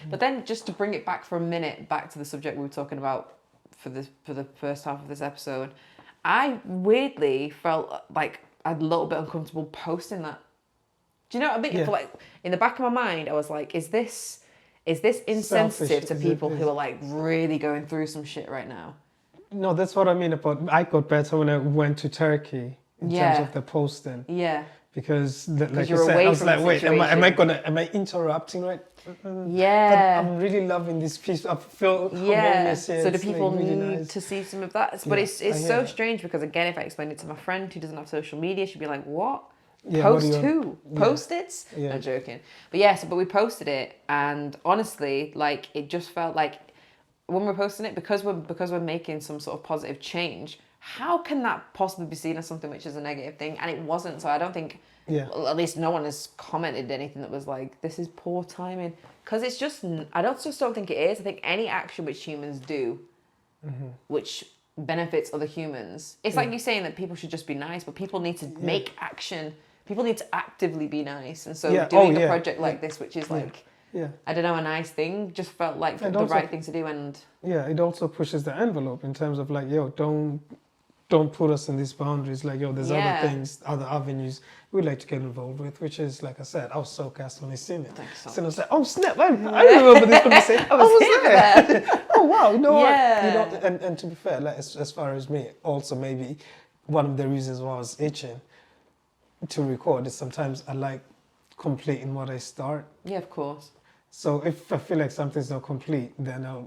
But then just to bring it back for a minute, back to the subject we were talking about for the first half of this episode, I weirdly felt like a little bit uncomfortable posting that. Do you know what I mean? For like in the back of my mind, I was like, is this insensitive to people who are like really going through some shit right now? No, that's what I mean about. I got better when I went to Turkey in terms of the posting. Yeah. Because, like you said, I was like, wait, am I interrupting, right? Yeah. But I'm really loving this piece. I feel harmonious. So do people like really need to see some of that? But it's so strange because, again, if I explained it to my friend who doesn't have social media, she'd be like, what? Post who? Post it? Yeah. I'm joking. But but we posted it, and honestly, like, it just felt like when we're posting it, because we're making some sort of positive change, how can that possibly be seen as something which is a negative thing? And it wasn't. So I don't think, well, at least no one has commented anything that was like, this is poor timing. Because it's just, I just don't think it is. I think any action which humans do, which benefits other humans, it's like you saying that people should just be nice, but people need to make action. People need to actively be nice. And so doing a project like this, which is like, I don't know, a nice thing, just felt like the right thing to do. And it also pushes the envelope in terms of like, yo, don't put us in these boundaries. Like, yo, there's other things, other avenues we'd like to get involved with, which is, like I said, I was so cast when I seen it. So I was like, oh snap, I remember this conversation. I was here. Oh wow, you know what? You know, and to be fair, like as far as me, also maybe one of the reasons why I was itching to record is sometimes I like completing what I start. Yeah, of course. So if I feel like something's not complete, then I'll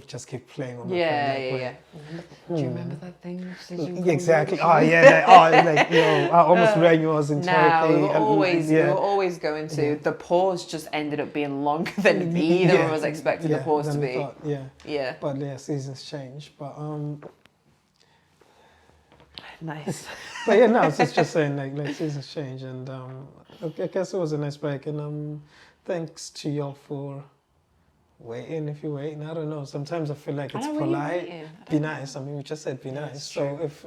just keep playing on my phone. Do you remember that thing? Exactly. I almost ran yours in Turkey. We were always going to. The pause just ended up being longer than either of us expected the pause to be. But seasons change. But nice. But yeah, no, it's just saying like seasons change, and I guess it was a nice break, and thanks to y'all for waiting. If you're waiting, I don't know. Sometimes I feel like it's polite. Be nice. I mean, we just said be nice. So if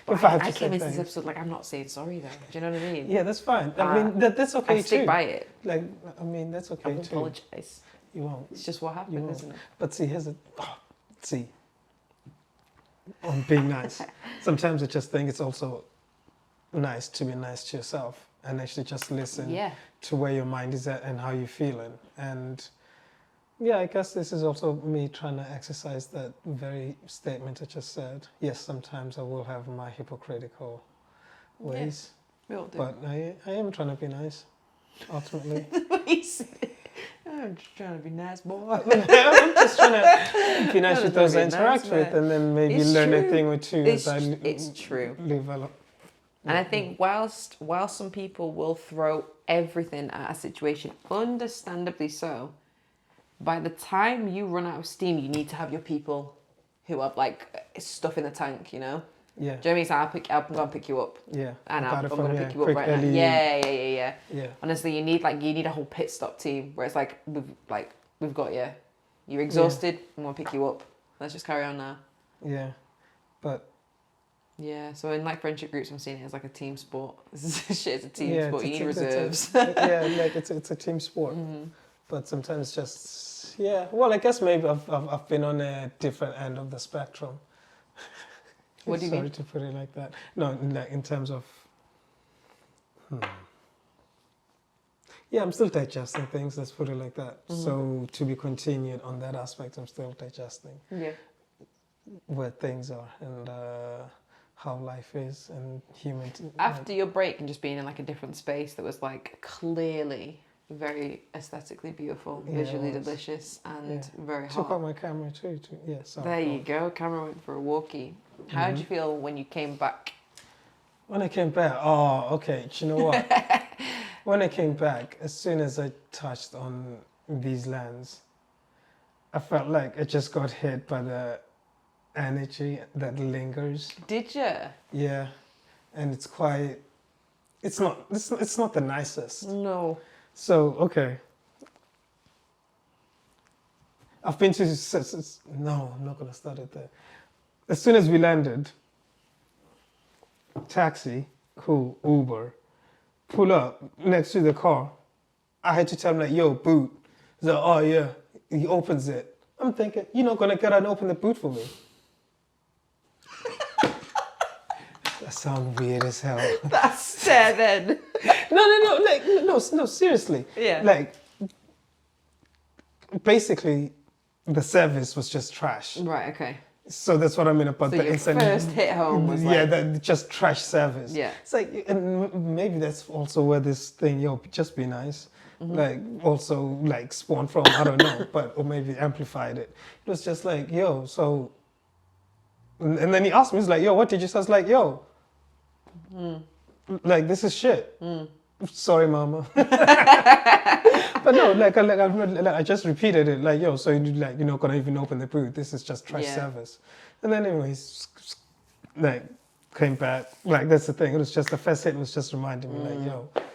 I have to I came into this episode like I'm not saying sorry though. Do you know what I mean? Yeah, that's fine. I mean that's okay too. I stick by it. Like I mean that's okay too. I won't apologise. You won't. It's just what happened, isn't it? But see, on being nice. Sometimes I just think it's also nice to be nice to yourself and actually just listen to where your mind is at and how you're feeling. And I guess this is also me trying to exercise that very statement I just said. Yes, sometimes I will have my hypocritical ways. We all do. But I am trying to be nice, ultimately. I'm just trying to be nice, boy. I'm just trying to be nice with those I interact with, and then maybe learn a thing or two as I develop. And I think whilst some people will throw everything at a situation, understandably so, by the time you run out of steam, you need to have your people who have like stuff in the tank, you know? Yeah. Do you know what I mean? So I'm going to pick you up. Yeah. And I'm going to pick you up right now. Yeah. Honestly, you need a whole pit stop team where it's like we've got you. You're exhausted. I'm going to pick you up. Let's just carry on now. Yeah. But yeah, so in like friendship groups, I'm seeing it as like a team sport. This is shit. It's a team sport. You need reserves. It's a team sport. Mm-hmm. But sometimes just Well, I guess maybe I've been on a different end of the spectrum. What do you mean? Sorry to put it like that. No, in terms of. Yeah, I'm still digesting things. Let's put it like that. So to be continued on that aspect, I'm still digesting. Yeah. Where things are and how life is and human. After your break and just being in like a different space that was like clearly very aesthetically beautiful, visually delicious, and very hot. Took out my camera too. There you go. Camera went for a walkie. How did you feel when you came back? When I came back, okay. Do you know what? When I came back, as soon as I touched on these lands, I felt like I just got hit by the energy that lingers. Did you? Yeah, and it's quite. It's not the nicest. No. So okay. I've been to. No, I'm not gonna start it there. As soon as we landed, taxi, cool, Uber, pull up next to the car. I had to tell him like, yo, boot. He's like, oh yeah. He opens it. I'm thinking, you're not gonna get out and open the boot for me. That sounds weird as hell. That's there then. No, seriously. Yeah. Like, basically, the service was just trash. Right, okay. So that's what I mean about So the your instant. first hit home was that just trash service. Yeah. It's like, and maybe that's also where this thing, just be nice. Like also like spawned from, I don't know, or maybe amplified it. It was just like, so, and then he asked me, he's like, what did you say? I was like, like this is shit. Sorry, mama. But no, I just repeated it, like, so you're not gonna even open the boot. This is just trash service. And then anyways, like, came back. Like, that's the thing. It was just the first hit was just reminding me, like,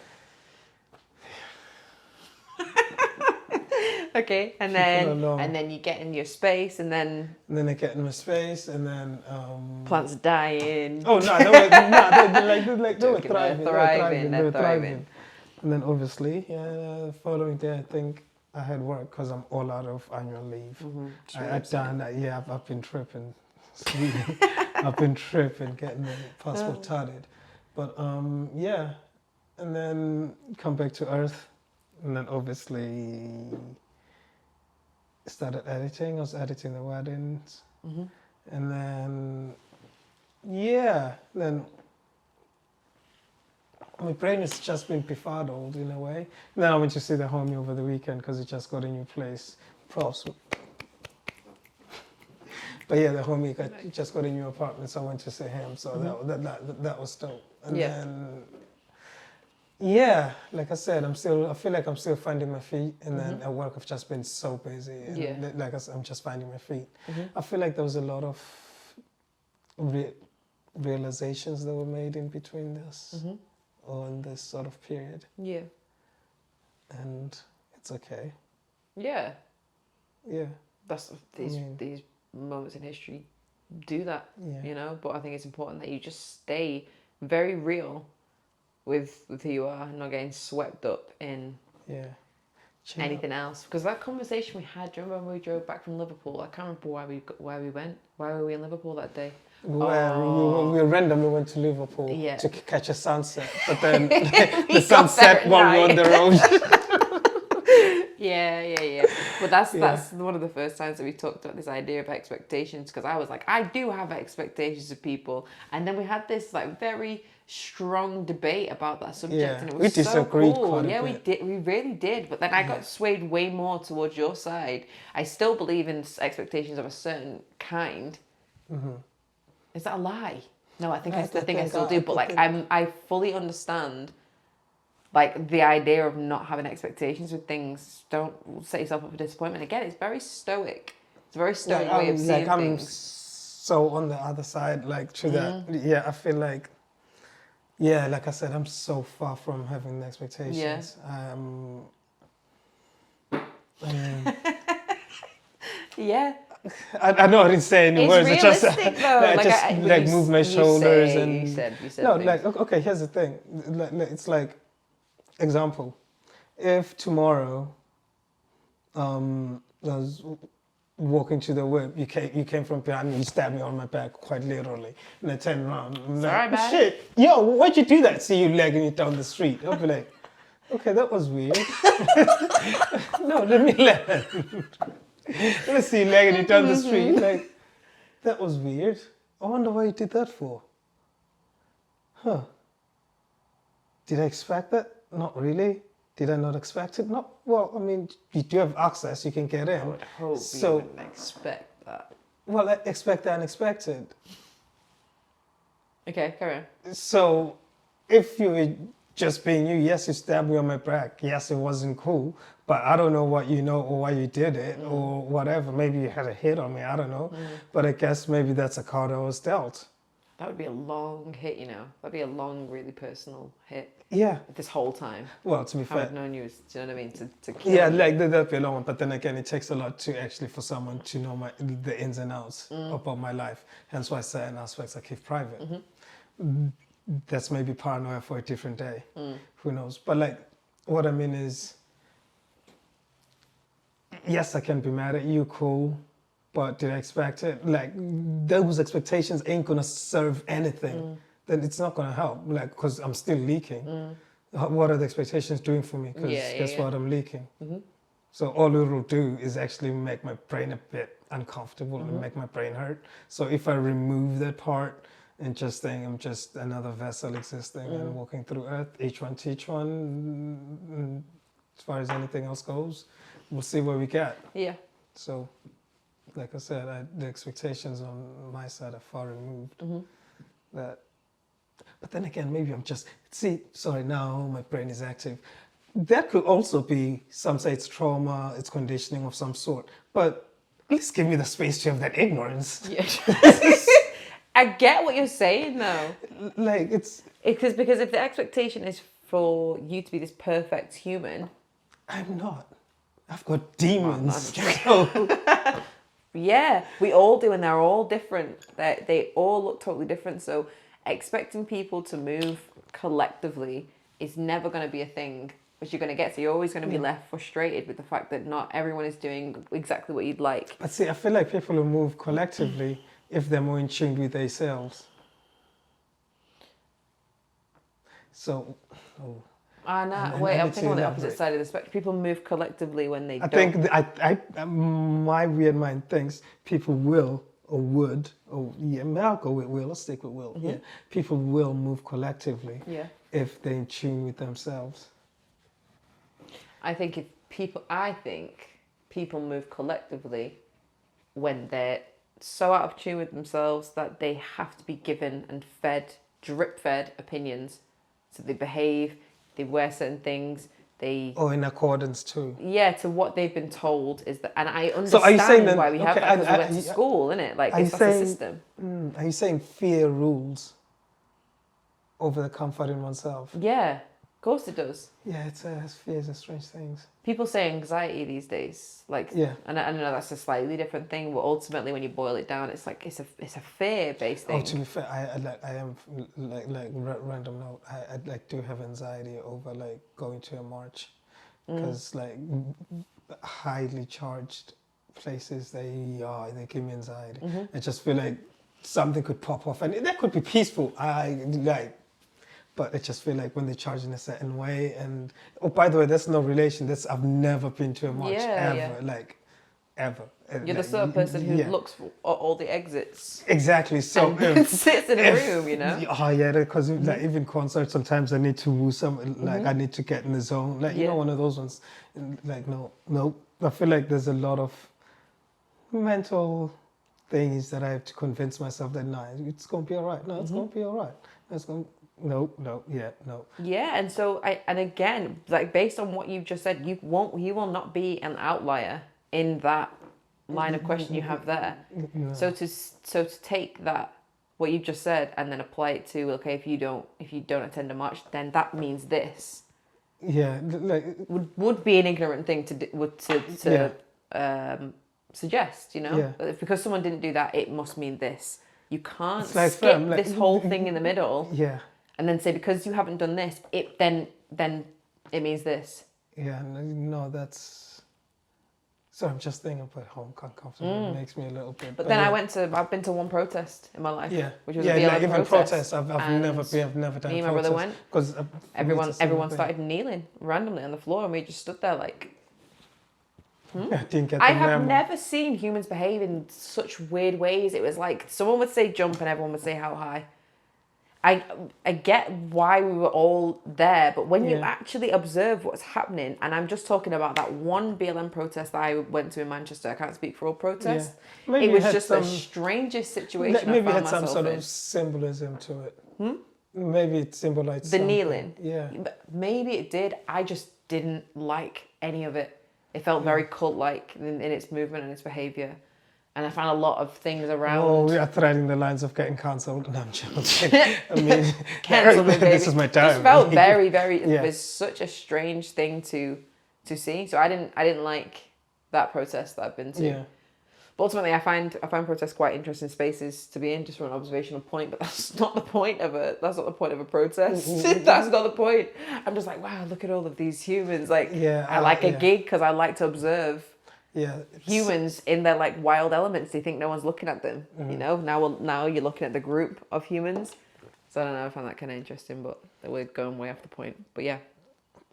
Okay, and then you get in your space, and then I get in my space, and then plants dying. Oh no, they were thriving. And then obviously, the following day, I think I had work because I'm all out of annual leave. I've done that. Yeah, I've been tripping. I've been tripping, getting the passport tatted. But and then come back to Earth, and then obviously started editing. I was editing the weddings, and then then my brain has just been befuddled in a way. And then I went to see the homie over the weekend because he just got a new place. Props. But yeah, the homie just got a new apartment, so I went to see him. So that was dope. And then like I said, I feel like I'm still finding my feet, and then at work I've just been so busy, and like I said, I'm just finding my feet. I feel like there was a lot of realizations that were made in between this, or in this sort of period. Yeah. And it's okay. Yeah. Yeah. That's these moments in history do that, but I think it's important that you just stay very real with who you are and not getting swept up in anything else. Because that conversation we had, do you remember when we drove back from Liverpool? I can't remember why we went. Why were we in Liverpool that day? We randomly went to Liverpool to catch a sunset, but then the sunset while we were on the road. Yeah. But that's one of the first times that we talked about this idea of expectations, because I was like, I do have expectations of people, and then we had this like very strong debate about that subject, and it was so cool. We really did. But then I got swayed way more towards your side. I still believe in expectations of a certain kind. Is that a lie? No, I think I still do. But like, I fully understand. Like, the idea of not having expectations with things, don't set yourself up for disappointment. Again, it's very stoic. It's a very stoic way of seeing things. I'm so on the other side, like, to that. Yeah, I feel like, like I said, I'm so far from having the expectations. Yeah. I know I didn't say any words. It's realistic, though. I just move my shoulders and... You said no, things. like, okay, here's the thing. It's like, example, if tomorrow there's walking to the whip, you came from behind me, you stabbed me on my back, quite literally. And I turned around. I'm Sorry like, about shit, yo, why'd you do that? See you legging it down the street. I'll be like, okay, that was weird. No, let me land. Let's see you legging it down the street. Like, that was weird. I wonder why you did that for. Huh. Did I expect that? Not really. Did I not expect it? Not well. I mean, you do have access. You can get in. I would hope you wouldn't expect that. Well, I expect the unexpected. Okay, carry on. So, if you were just being you, yes, you stabbed me on my back. Yes, it wasn't cool. But I don't know what you know or why you did it or whatever. Maybe you had a hit on me. I don't know. But I guess maybe that's a card I was dealt. That would be a long hit, you know. That'd be a long, really personal hit. Yeah. This whole time. Well, to be fair. I've known you, do you know what I mean? To kill Yeah, you. like that'd be a long one. But then again, it takes a lot to actually for someone to know the ins and outs about my life. Hence why certain aspects I keep private. That's maybe paranoia for a different day. Who knows? But like, what I mean is, yes, I can be mad at you, cool. But did I expect it? Like, those expectations ain't gonna serve anything. Then it's not gonna help. Like, because I'm still leaking. What are the expectations doing for me? Because guess what? I'm leaking. So all it will do is actually make my brain a bit uncomfortable and make my brain hurt. So if I remove that part and just think I'm just another vessel existing and walking through Earth, each one teach one, as far as anything else goes, we'll see where we get. Yeah. So, like I said, the expectations on my side are far removed. That, but then again, maybe I'm just now my brain is active. That could also be, some say it's trauma, it's conditioning of some sort. But at least give me the space to have that ignorance. Yeah. I get what you're saying though. Like because if the expectation is for you to be this perfect human, I'm not. I've got demons. Yeah, we all do, and they're all different. They all look totally different. So expecting people to move collectively is never going to be a thing, which you're going to get. So you're always going to be left frustrated with the fact that not everyone is doing exactly what you'd like. But see, I feel like people will move collectively if they're more in tune with themselves. So, wait, I'm thinking on the opposite side of the spectrum. People move collectively when they don't. I think my weird mind thinks people will or would, or I'll go with will, let's stick with will. Yeah, people will move collectively if they're in tune with themselves. I think people move collectively when they're so out of tune with themselves that they have to be given and drip fed opinions. So they behave, they wear certain things, in accordance to. Yeah, to what they've been told is that, and I understand so are you saying then, why we have that, because we went to school, innit? Like, it's the system. Are you saying fear rules over the comfort in oneself? Yeah, of course it does. Yeah, fear is a strange thing. People say anxiety these days, like, and I know that's a slightly different thing, but ultimately when you boil it down, it's like it's a fear-based thing. Oh, to be fair, I am like random note. I do have anxiety over like going to a march, because like highly charged places they give me anxiety. I just feel like something could pop off, and that could be peaceful. But I just feel like when they charge in a certain way, and by the way, that's no relation. I've never been to a march ever. You're the sort of person who looks for all the exits. Exactly. So and sits in a room, you know. Oh yeah, because like even concerts, sometimes I need to woo I need to get in the zone. Like you know, one of those ones. Like no. I feel like there's a lot of mental things that I have to convince myself that it's gonna be all right. No, it's gonna be all right. It's gonna. No. Yeah, and so and again, like based on what you've just said, you will not be an outlier in that line of question you have there. No. So to take that what you just said and then apply it to if you don't attend a march, then that means this. Yeah, like would be an ignorant thing to suggest, you know. Yeah. Because someone didn't do that, it must mean this. You can't skip this whole thing in the middle. Yeah. And then say, because you haven't done this, then it means this. Yeah, no, that's So I'm just thinking about how uncomfortable it makes me a little bit. But then I've been to one protest in my life. Yeah, which was yeah, a BLM like even protest. I've never done. Me and my brother went. Because everyone started kneeling randomly on the floor, and we just stood there like. I didn't get the I have memo. never seen humans behave in such weird ways. It was like someone would say jump and everyone would say how high. I get why we were all there, but when you actually observe what's happening, and I'm just talking about that one BLM protest that I went to in Manchester, I can't speak for all protests. Yeah. It was just the strangest situation. Maybe it had some sort of symbolism to it. Maybe it symbolized the something. kneeling. Yeah. Maybe it did. I just didn't like any of it. It felt very cult-like in its movement and its behaviour. And I found a lot of things around. Oh, we are threading the lines of getting cancelled. No, I'm joking. I mean, cancelled, this is my time. It just felt very, very. It was such a strange thing to see. So I didn't like that protest that I've been to. Yeah. But ultimately, I find protests quite interesting spaces to be in, just from an observational point. But that's not the point of a protest. That's not the point. I'm just like, wow, look at all of these humans. Like, I like a gig because I like to observe. Yeah, humans in their like wild elements. They think no one's looking at them. You know, now you're looking at the group of humans. So I don't know. I found that kind of interesting, but we're going way off the point. But yeah.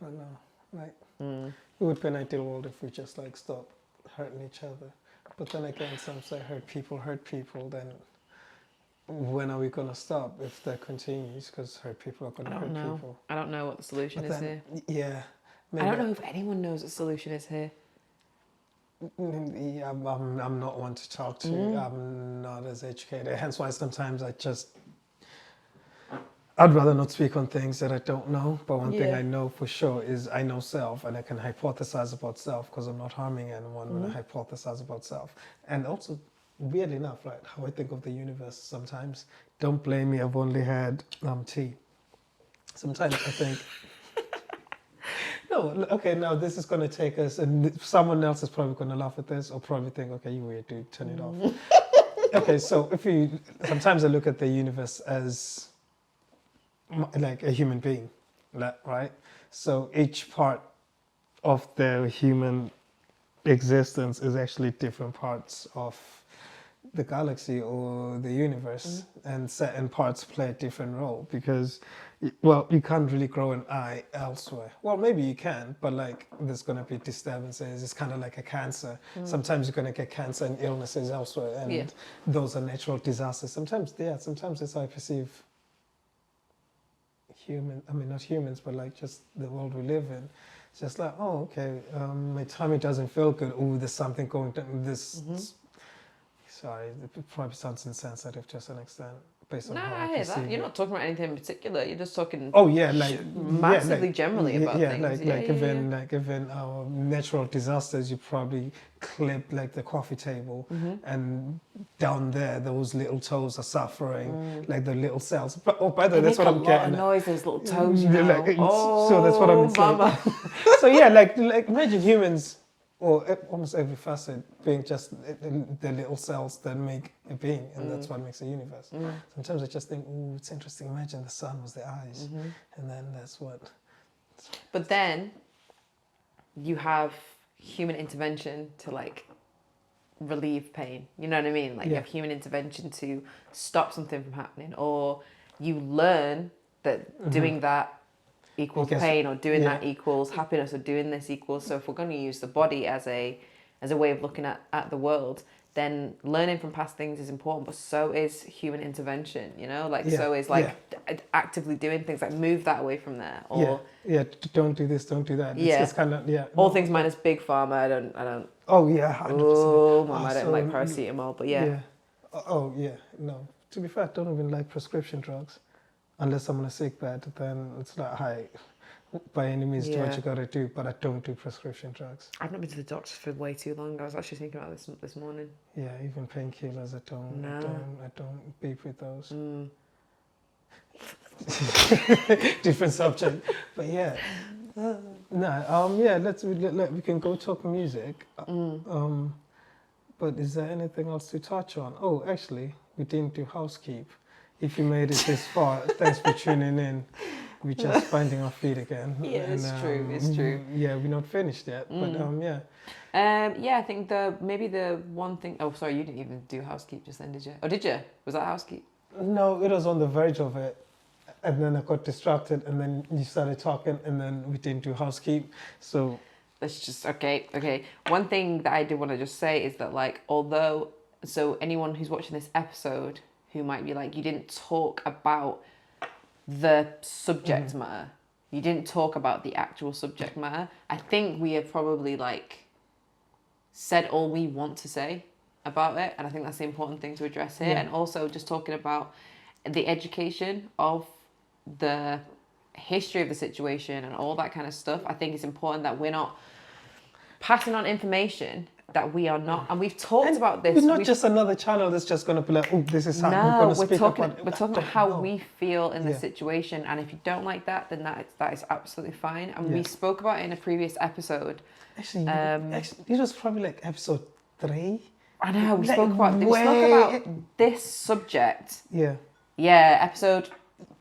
But no, like it would be an ideal world if we just like stop hurting each other. But then again, some say hurt people. Then when are we gonna stop if that continues? Because hurt people are gonna hurt people. I don't know what the solution is here. Yeah. I don't know if anyone knows what the solution is here. Yeah, I'm not one to talk to. I'm not as educated. Hence why sometimes I'd rather not speak on things that I don't know. But one thing I know for sure is I know self, and I can hypothesize about self because I'm not harming anyone when I hypothesize about self. And also, weird enough, like how I think of the universe sometimes. Don't blame me. I've only had tea. Sometimes I think. No, okay, now this is going to take us, and someone else is probably going to laugh at this or probably think, okay, you weird dude, turn it off. Okay, so sometimes I look at the universe as like a human being, right? So each part of the human existence is actually different parts of the galaxy or the universe, and certain parts play a different role because, well, you can't really grow an eye elsewhere. Well, maybe you can, but like there's going to be disturbances. It's kind of like a cancer. Sometimes you're going to get cancer and illnesses elsewhere, and those are natural disasters. Sometimes it's how I perceive not humans, but like just the world we live in. It's just like, oh, okay, my tummy doesn't feel good. Oh, there's something going down. Sorry, it probably sounds insensitive to an extent based on how I hear that. perceive You're not talking about anything in particular. You're just talking. Oh yeah, like massively generally about things. Even our natural disasters, you probably clip like the coffee table, and down there those little toes are suffering, like the little cells. But by the way, that's what I'm getting. A lot of noise. Those little toes. You know? So that's what I'm saying. So yeah, like imagine humans. Or almost every facet being just the little cells that make a being, and that's what makes a universe. Sometimes I just think, ooh, it's interesting. Imagine the sun was the eyes, and then that's what. But then you have human intervention to like relieve pain. You know what I mean? Like you have human intervention to stop something from happening, or you learn that doing that equals pain, or doing that equals happiness, or doing this equals. So if we're going to use the body as a way of looking at the world, then learning from past things is important, but so is human intervention, you know, like so is like actively doing things like move that away from there, or don't do this, don't do that. It's kind of all things minus big pharma. I don't. Oh yeah, 100%. Oh, mom, I don't like paracetamol, but Oh yeah, no. To be fair, I don't even like prescription drugs. Unless I'm on a sick bed, then it's like, hi, by any means, do what you gotta do. But I don't do prescription drugs. I've not been to the doctor for way too long. I was actually thinking about this morning. Yeah, even painkillers, I don't beep with those. Different subject, but yeah. We can go talk music. But is there anything else to touch on? Oh, actually, we didn't do housekeep. if you made it this far, thanks for tuning in. We're just finding our feet again. Yeah, it's true. It's true. Yeah, we're not finished yet, but yeah. Yeah, I think maybe the one thing. Oh, sorry, you didn't even do housekeep just then, did you? Oh, did you? Was that housekeep? No, it was on the verge of it, and then I got distracted, and then you started talking, and then we didn't do housekeep. So let's just okay. One thing that I do want to just say is that like, although anyone who's watching this episode who might be like, you didn't talk about the subject matter. You didn't talk about the actual subject matter. I think we have probably like said all we want to say about it, and I think that's the important thing to address here. And also just talking about the education of the history of the situation and all that kind of stuff. I think it's important that we're not passing on information that we are not, and we've talked about this. We're not just another channel that's just going to be like, oh, this is how we're talking about how we feel in the situation, and if you don't like that, then that is absolutely fine. And we spoke about it in a previous episode. Actually, it was probably like episode 3. I know, we spoke about this subject. Yeah. Yeah, episode.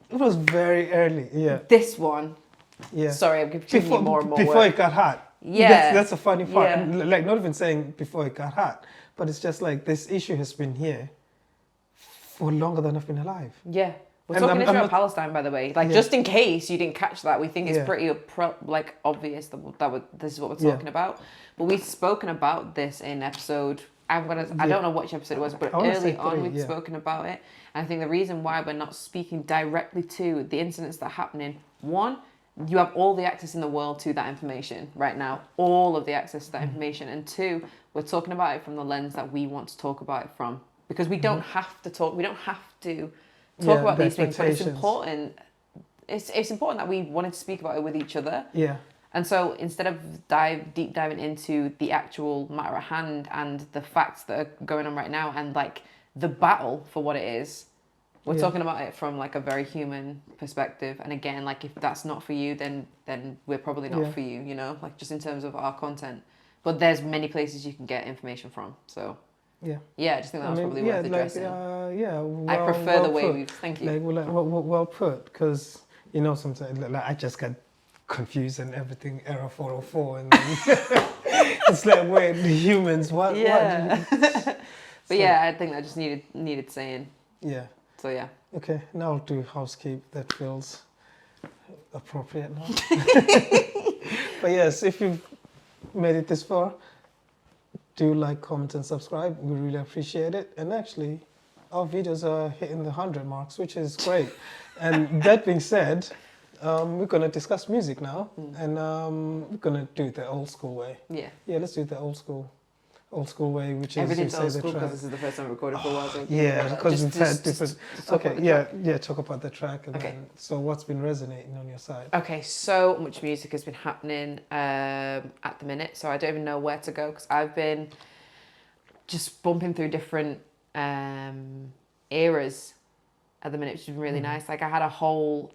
It was very early. Yeah. This one. Yeah. Sorry, I'm giving you more and more before work. It got hot. Yeah. That's a funny part. Yeah. And like, not even saying before it got hot, but it's just like this issue has been here for longer than I've been alive. Yeah. We're talking Israel Palestine, by the way. Like, just in case you didn't catch that, we think it's pretty obvious that this is what we're talking about. But we've spoken about this in episode. I don't know which episode it was, but early on we've spoken about it. And I think the reason why we're not speaking directly to the incidents that are happening, one, you have all the access in the world to that information right now, all of the access to that information. And two, we're talking about it from the lens that we want to talk about it from, because we don't have to talk. We don't have to talk about these things, but it's important. It's important that we wanted to speak about it with each other. Yeah. And so instead of deep diving into the actual matter at hand and the facts that are going on right now and like the battle for what it is, we're talking about it from like a very human perspective. And again, like if that's not for you, then we're probably not for you, you know, like just in terms of our content. But there's many places you can get information from. So I just think that was probably worth addressing. I prefer the way we've. Thank you. Well put, because you know sometimes like I just get confused and everything error 404 and then it's like, wait, the humans what? But yeah, I think that just needed saying. Yeah. So yeah. Okay, now I'll do housekeep. That feels appropriate now. But yes, if you've made it this far, do like, comment and subscribe. We really appreciate it. And actually, our videos are hitting the 100 marks, which is great. And that being said, we're going to discuss music now. And we're going to do it the old school way. Yeah, let's do it the old school way, which is everything's old school because this is the first time I recorded for a while. So because we've had different. Okay, talk about the track. And then, so what's been resonating on your side? Okay, so much music has been happening at the minute, so I don't even know where to go because I've been just bumping through different eras at the minute, which has been really nice. Like I had a whole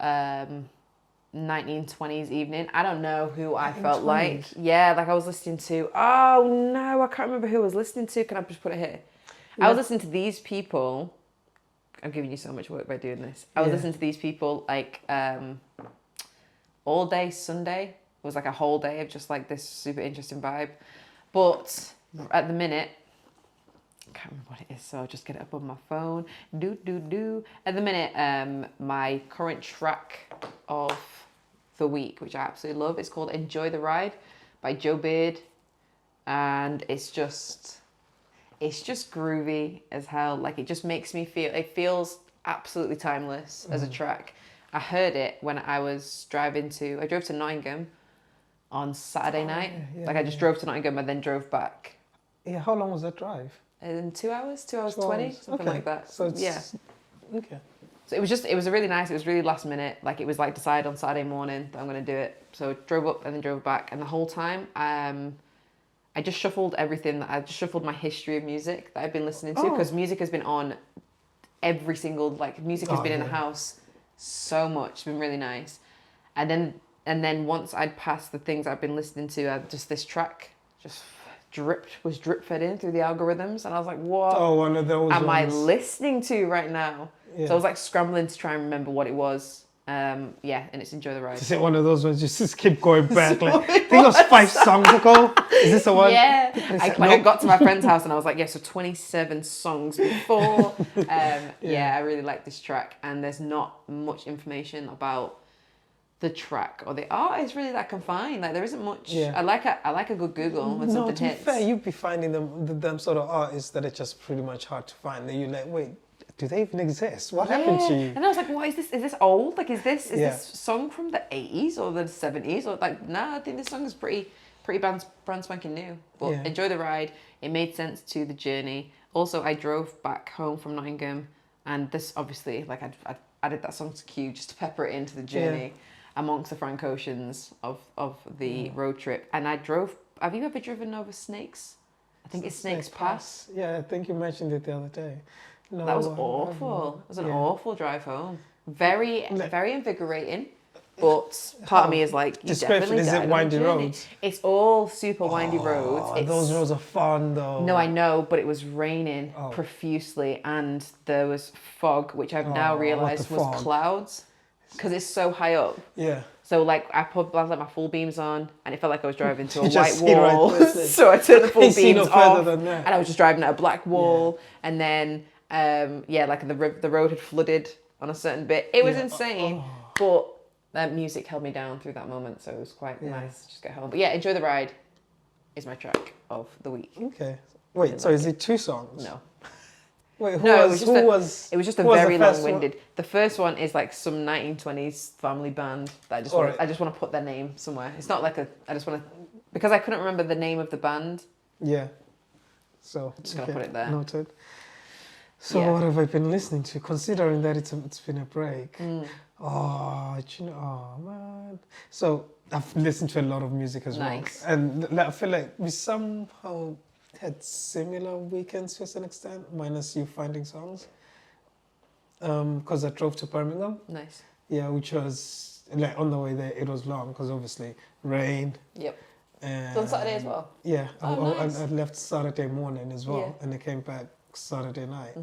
1920s evening. I don't know who I felt like. Yeah, like I was listening to, oh no, I can't remember who I was listening to. Can I just put it here? Yeah. I was listening to these people. I'm giving you so much work by doing this. I was listening to these people like all day Sunday. It was like a whole day of just like this super interesting vibe. But at the minute, I can't remember what it is, so I'll just get it up on my phone. At the minute, my current track of the week, which I absolutely love, is called Enjoy the Ride by Joe Beard. And it's just groovy as hell. Like it just makes me feel, it feels absolutely timeless as a track. I heard it when I drove to Nottingham on Saturday night. I just drove to Nottingham and then drove back. Yeah, how long was that drive? In 2 hours, 2 hours 20, something like that. So it's, okay. So it was really nice. It was really last minute. Like it was like decided on Saturday morning that I'm going to do it. So drove up and then drove back. And the whole time, I just shuffled everything. I just shuffled my history of music that I've been listening to, because music has been on every single, like music has been in the house so much. It's been really nice. And then once I'd passed the things I've been listening to, just this track just was drip fed in through the algorithms, and I was like, what one of those am I listening to right now? So I was like scrambling to try and remember what it was. And it's Enjoy the Ride. Is it one of those ones you just keep going back? Like, I think it was 5 songs ago. Is this the one? Yeah. I got to my friend's house and I was like, so 27 songs before. I really like this track. And there's not much information about the track or the artist really that I can find. Like there isn't much. Yeah. I like a good Google when something to be hits. fair, you'd be finding them sort of artists that are just pretty much hard to find. That you're like, wait, do they even exist? What happened to you? And I was like, what is this? Is this old? Like, is this song from the 80s or the 70s? Or like, nah, I think this song is pretty brand spanking new. But Enjoy the Ride. It made sense to the journey. Also, I drove back home from Nottingham, and this obviously, like, I added that song to queue just to pepper it into the journey amongst the Frank Oceans of the road trip. And I drove. Have you ever driven over Snakes? I think it's Snakes Pass. Yeah, I think you mentioned it the other day. No, that was awful. It was an awful drive home. Very invigorating. But part of me is like, you definitely is it windy roads? It's all super windy roads. Those roads are fun though. No, I know, but it was raining profusely and there was fog, which I've now realised was clouds because it's so high up. Yeah. So like I had like my full beams on and it felt like I was driving to a white wall. So I turned the full beams off and I was just driving at a black wall. And then like the road had flooded on a certain bit. It was insane, but that music held me down through that moment, so it was quite nice to just get home. But yeah, Enjoy the Ride is my track of the week. Okay. Wait, so is it 2 songs? No. Wait, it was just a very long-winded. The first one is like some 1920s family band that I just want to put their name somewhere. It's not like I just want to, because I couldn't remember the name of the band. Yeah. So I'm just gonna put it there. Noted. So what have I been listening to? Considering that it's been a break. Oh man. So I've listened to a lot of music as well, and I feel like we somehow had similar weekends to an extent, minus you finding songs. Because I drove to Birmingham. Nice. Yeah, which was like on the way there. It was long because obviously rain. Yep. And on Saturday as well. Yeah, nice. I left Saturday morning as well, and I came back Saturday night.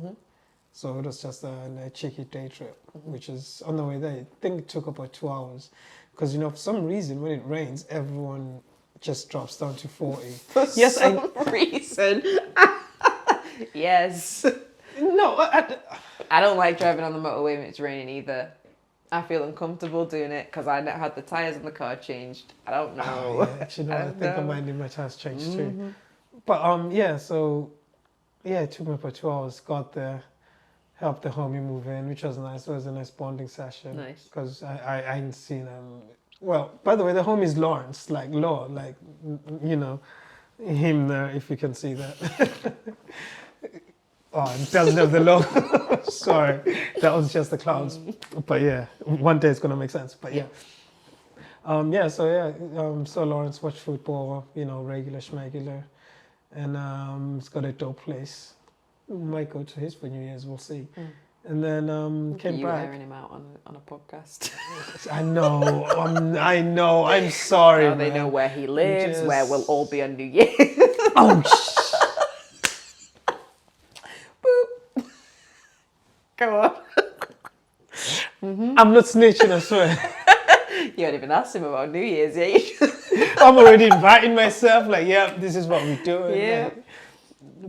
So it was just a cheeky day trip, which is on the way there. I think it took about 2 hours. Because, for some reason, when it rains, everyone just drops down to 40. For some reason. Yes. No, I don't like driving on the motorway when it's raining either. I feel uncomfortable doing it because I had the tyres on the car changed. I don't know. I think I might need my tyres changed too. But, it took me about 2 hours, got there. Helped the homie move in, which was nice. It was a nice bonding session. Nice. Because I hadn't seen him. Well, by the way, the homie's Lawrence, like Law, like, him there, if you can see that. It doesn't have the logo. Sorry, that was just the clouds. But yeah, one day it's going to make sense. But yeah. So Lawrence watched football, regular schmegular. And it's got a dope place. Might go to his for New Year's, we'll see. And then came back. You airing him out on a podcast. I know. I'm sorry. Now they know where he lives, where we'll all be on New Year. Boop. Go on. I'm not snitching, I swear. You haven't even asked him about New Year's yet. I'm already inviting myself. Like, this is what we do. Yeah.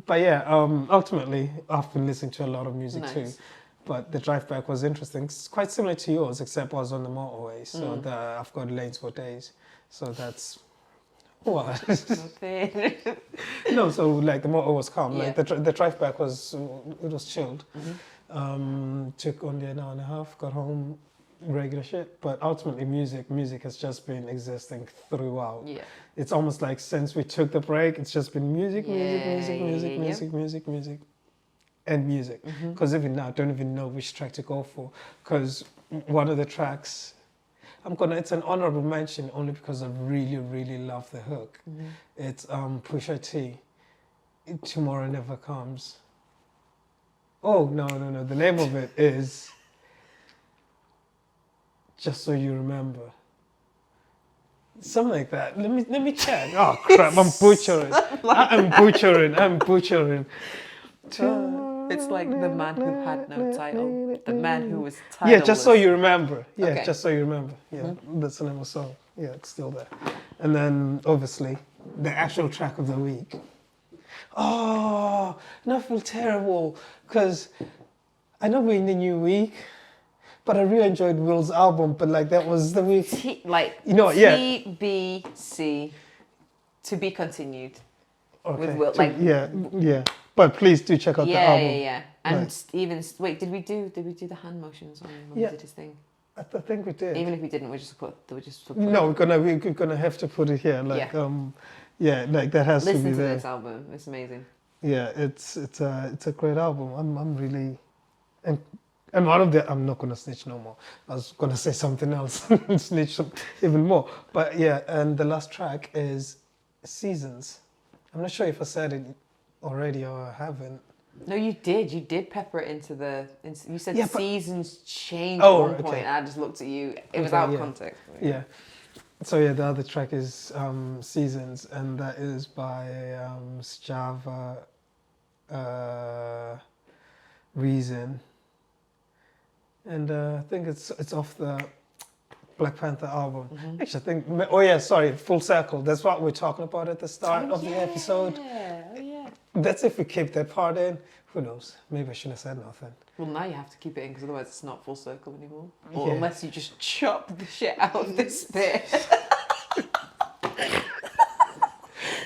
But ultimately, I've been listening to a lot of music too. But the drive back was interesting. It's quite similar to yours, except I was on the motorway. So I've got lanes for days. So that's what? Nothing. No, so like the motor was calm. Like the drive back was chilled. Took only an hour and a half. Got home, regular shit. But ultimately, music has just been existing throughout. Yeah. It's almost like since we took the break, it's just been music, and music. Because even now, I don't even know which track to go for. Because one of the tracks, it's an honorable mention only because I really, really love the hook. It's Pusha T, Tomorrow Never Comes. Oh, no. The name of it is Just So You Remember. Something like that. Let me check. Oh crap! I'm butchering. I'm butchering. Tomorrow It's like the man who had no title. The man who was titleless. Yeah, just so you remember. Yeah, Okay. just so you remember. Yeah, that's the name of the song. Yeah, it's still there. And then, obviously, the actual track of the week. Oh, and I feel terrible because I know we're in the new week, but I really enjoyed Will's album. But like that was the week, TBC, to be continued. Okay. With Will, yeah. But please do check out the album. Yeah. And even wait, did we do the hand motions on when we did his thing? I think we did. Even if we didn't, we just put No, we're gonna have to put it here. Like like that has Listen to be to there. this album. It's amazing. Yeah, it's a great album. I'm really and one of the I'm not gonna snitch no more. I was gonna say something else and snitch even more. But yeah, and the last track is Seasons. I'm not sure if I said it already or I haven't. No, you did. You did pepper it into the. You said seasons change at one point. And I just looked at you. It was out of context. Yeah. So yeah, the other track is Seasons, and that is by Sjava Reason, and I think it's off the Black Panther album. Actually, I think. Full Circle. That's what we're talking about at the start of the episode. Yeah. That's if we keep that part in. Who knows? Maybe I shouldn't have said nothing. Well, now you have to keep it in because otherwise it's not Full Circle anymore. Or unless you just chop the shit out of this bit.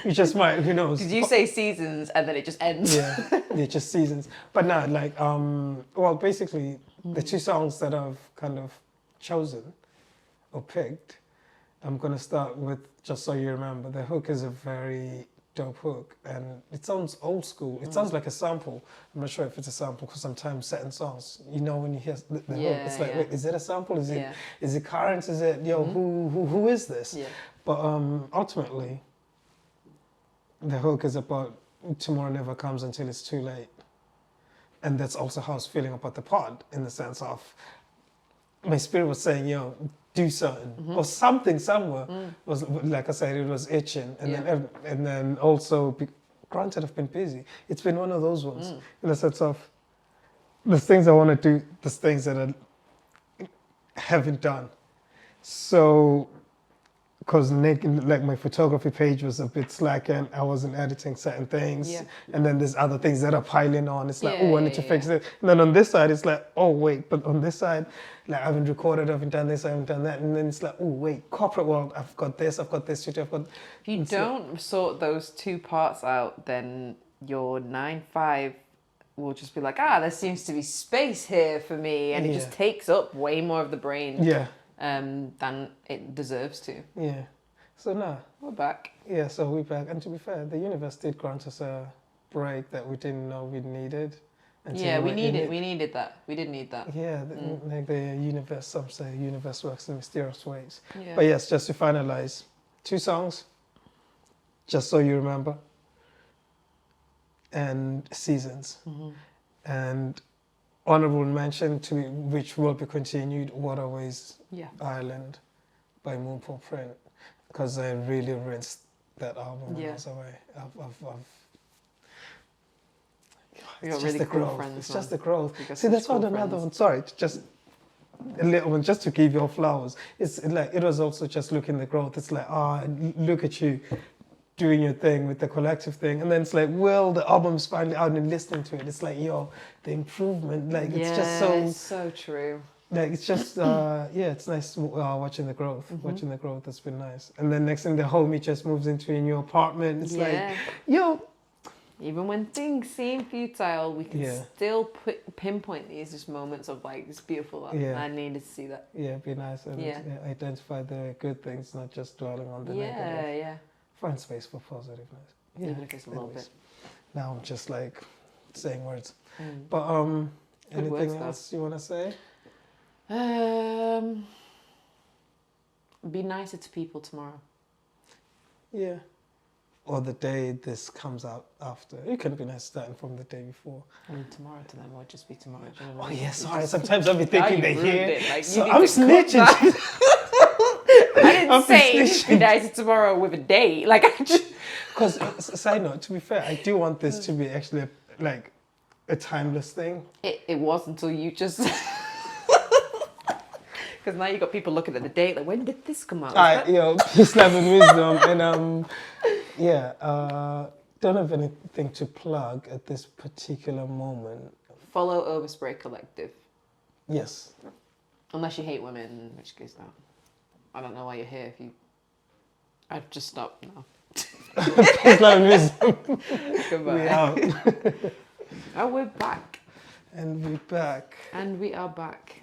You just might. Who knows? Because you say Seasons and then it just ends. Yeah, just Seasons. But no, like basically the two songs that I've kind of chosen or picked, I'm gonna start with Just So You Remember. The hook is a very dope hook and it sounds old school. It sounds like a sample. I'm not sure if it's a sample because sometimes certain songs, when you hear the hook, it's like, wait, is it a sample? Is it current? Is it who is this? Yeah. But ultimately, the hook is about tomorrow never comes until it's too late, and that's also how I was feeling about the pod in the sense of my spirit was saying, do something or something somewhere. Was like I said, it was itching, and then also granted I've been busy. It's been one of those ones in the sense of the things I want to do, the things that I haven't done. So because like my photography page was a bit slack and I wasn't editing certain things, and then there's other things that are piling on. It's like, I need to fix it. And then on this side, it's like, oh wait, but on this side, like I haven't recorded, I haven't done this, I haven't done that, and then it's like, oh wait, corporate world, I've got this studio, I've got. If you don't sort those two parts out, then your 9-5 will just be like, there seems to be space here for me, and it just takes up way more of the brain. Yeah. Than it deserves to. Yeah. So now we're back. Yeah, so we're back. And to be fair, the universe did grant us a break that we didn't know we needed. We needed that. We did need that. Yeah, like the universe, some say universe works in mysterious ways. Yeah. But yes, just to finalize, 2 songs, Just So You Remember, and Seasons. And honorable mention to which will be continued, Waterways Island by Moonpole Print, because I really rinsed that album when I was away. It's just the growth. It's just the growth. See, that's what another one. Sorry, just a little one, just to give you all flowers. It's like it was also just looking the growth. It's like, look at you doing your thing with the collective thing, and then it's like, well, the album's finally out and listening to it. It's like, the improvement, like it's just so. It's so true. Like it's just, it's nice watching the growth. Watching the growth has been nice. And then next thing, the homie just moves into a new apartment. It's like, even when things seem futile, we can still pinpoint these just moments of like, it's beautiful. I needed to see that. Yeah, be nice and identify the good things, not just dwelling on the negative. Yeah. Find space for positiveness. Yeah, even if it's a little bit. Now I'm just like saying words. But anything else you want to say? Be nicer to people tomorrow. Yeah. Or the day this comes out after. You can be nice starting from the day before. I mean, tomorrow to them will just be tomorrow. Sorry. Sometimes I'll be thinking they hear. Like, so I'm snitching. I didn't say be nice tomorrow with a day. Like, I just... Because, side note, to be fair, I do want this to be actually like a timeless thing. It was until you just. Because now you got people looking at the date, like, when did this come out? Peace, love, and wisdom. And don't have anything to plug at this particular moment. Follow Overspray Collective. Yes. Unless you hate women, in which case, no. I don't know why you're here if you... I've just stopped now. Peace, love, and wisdom. Goodbye. We out. Oh, we're back. And we're back. And we are back.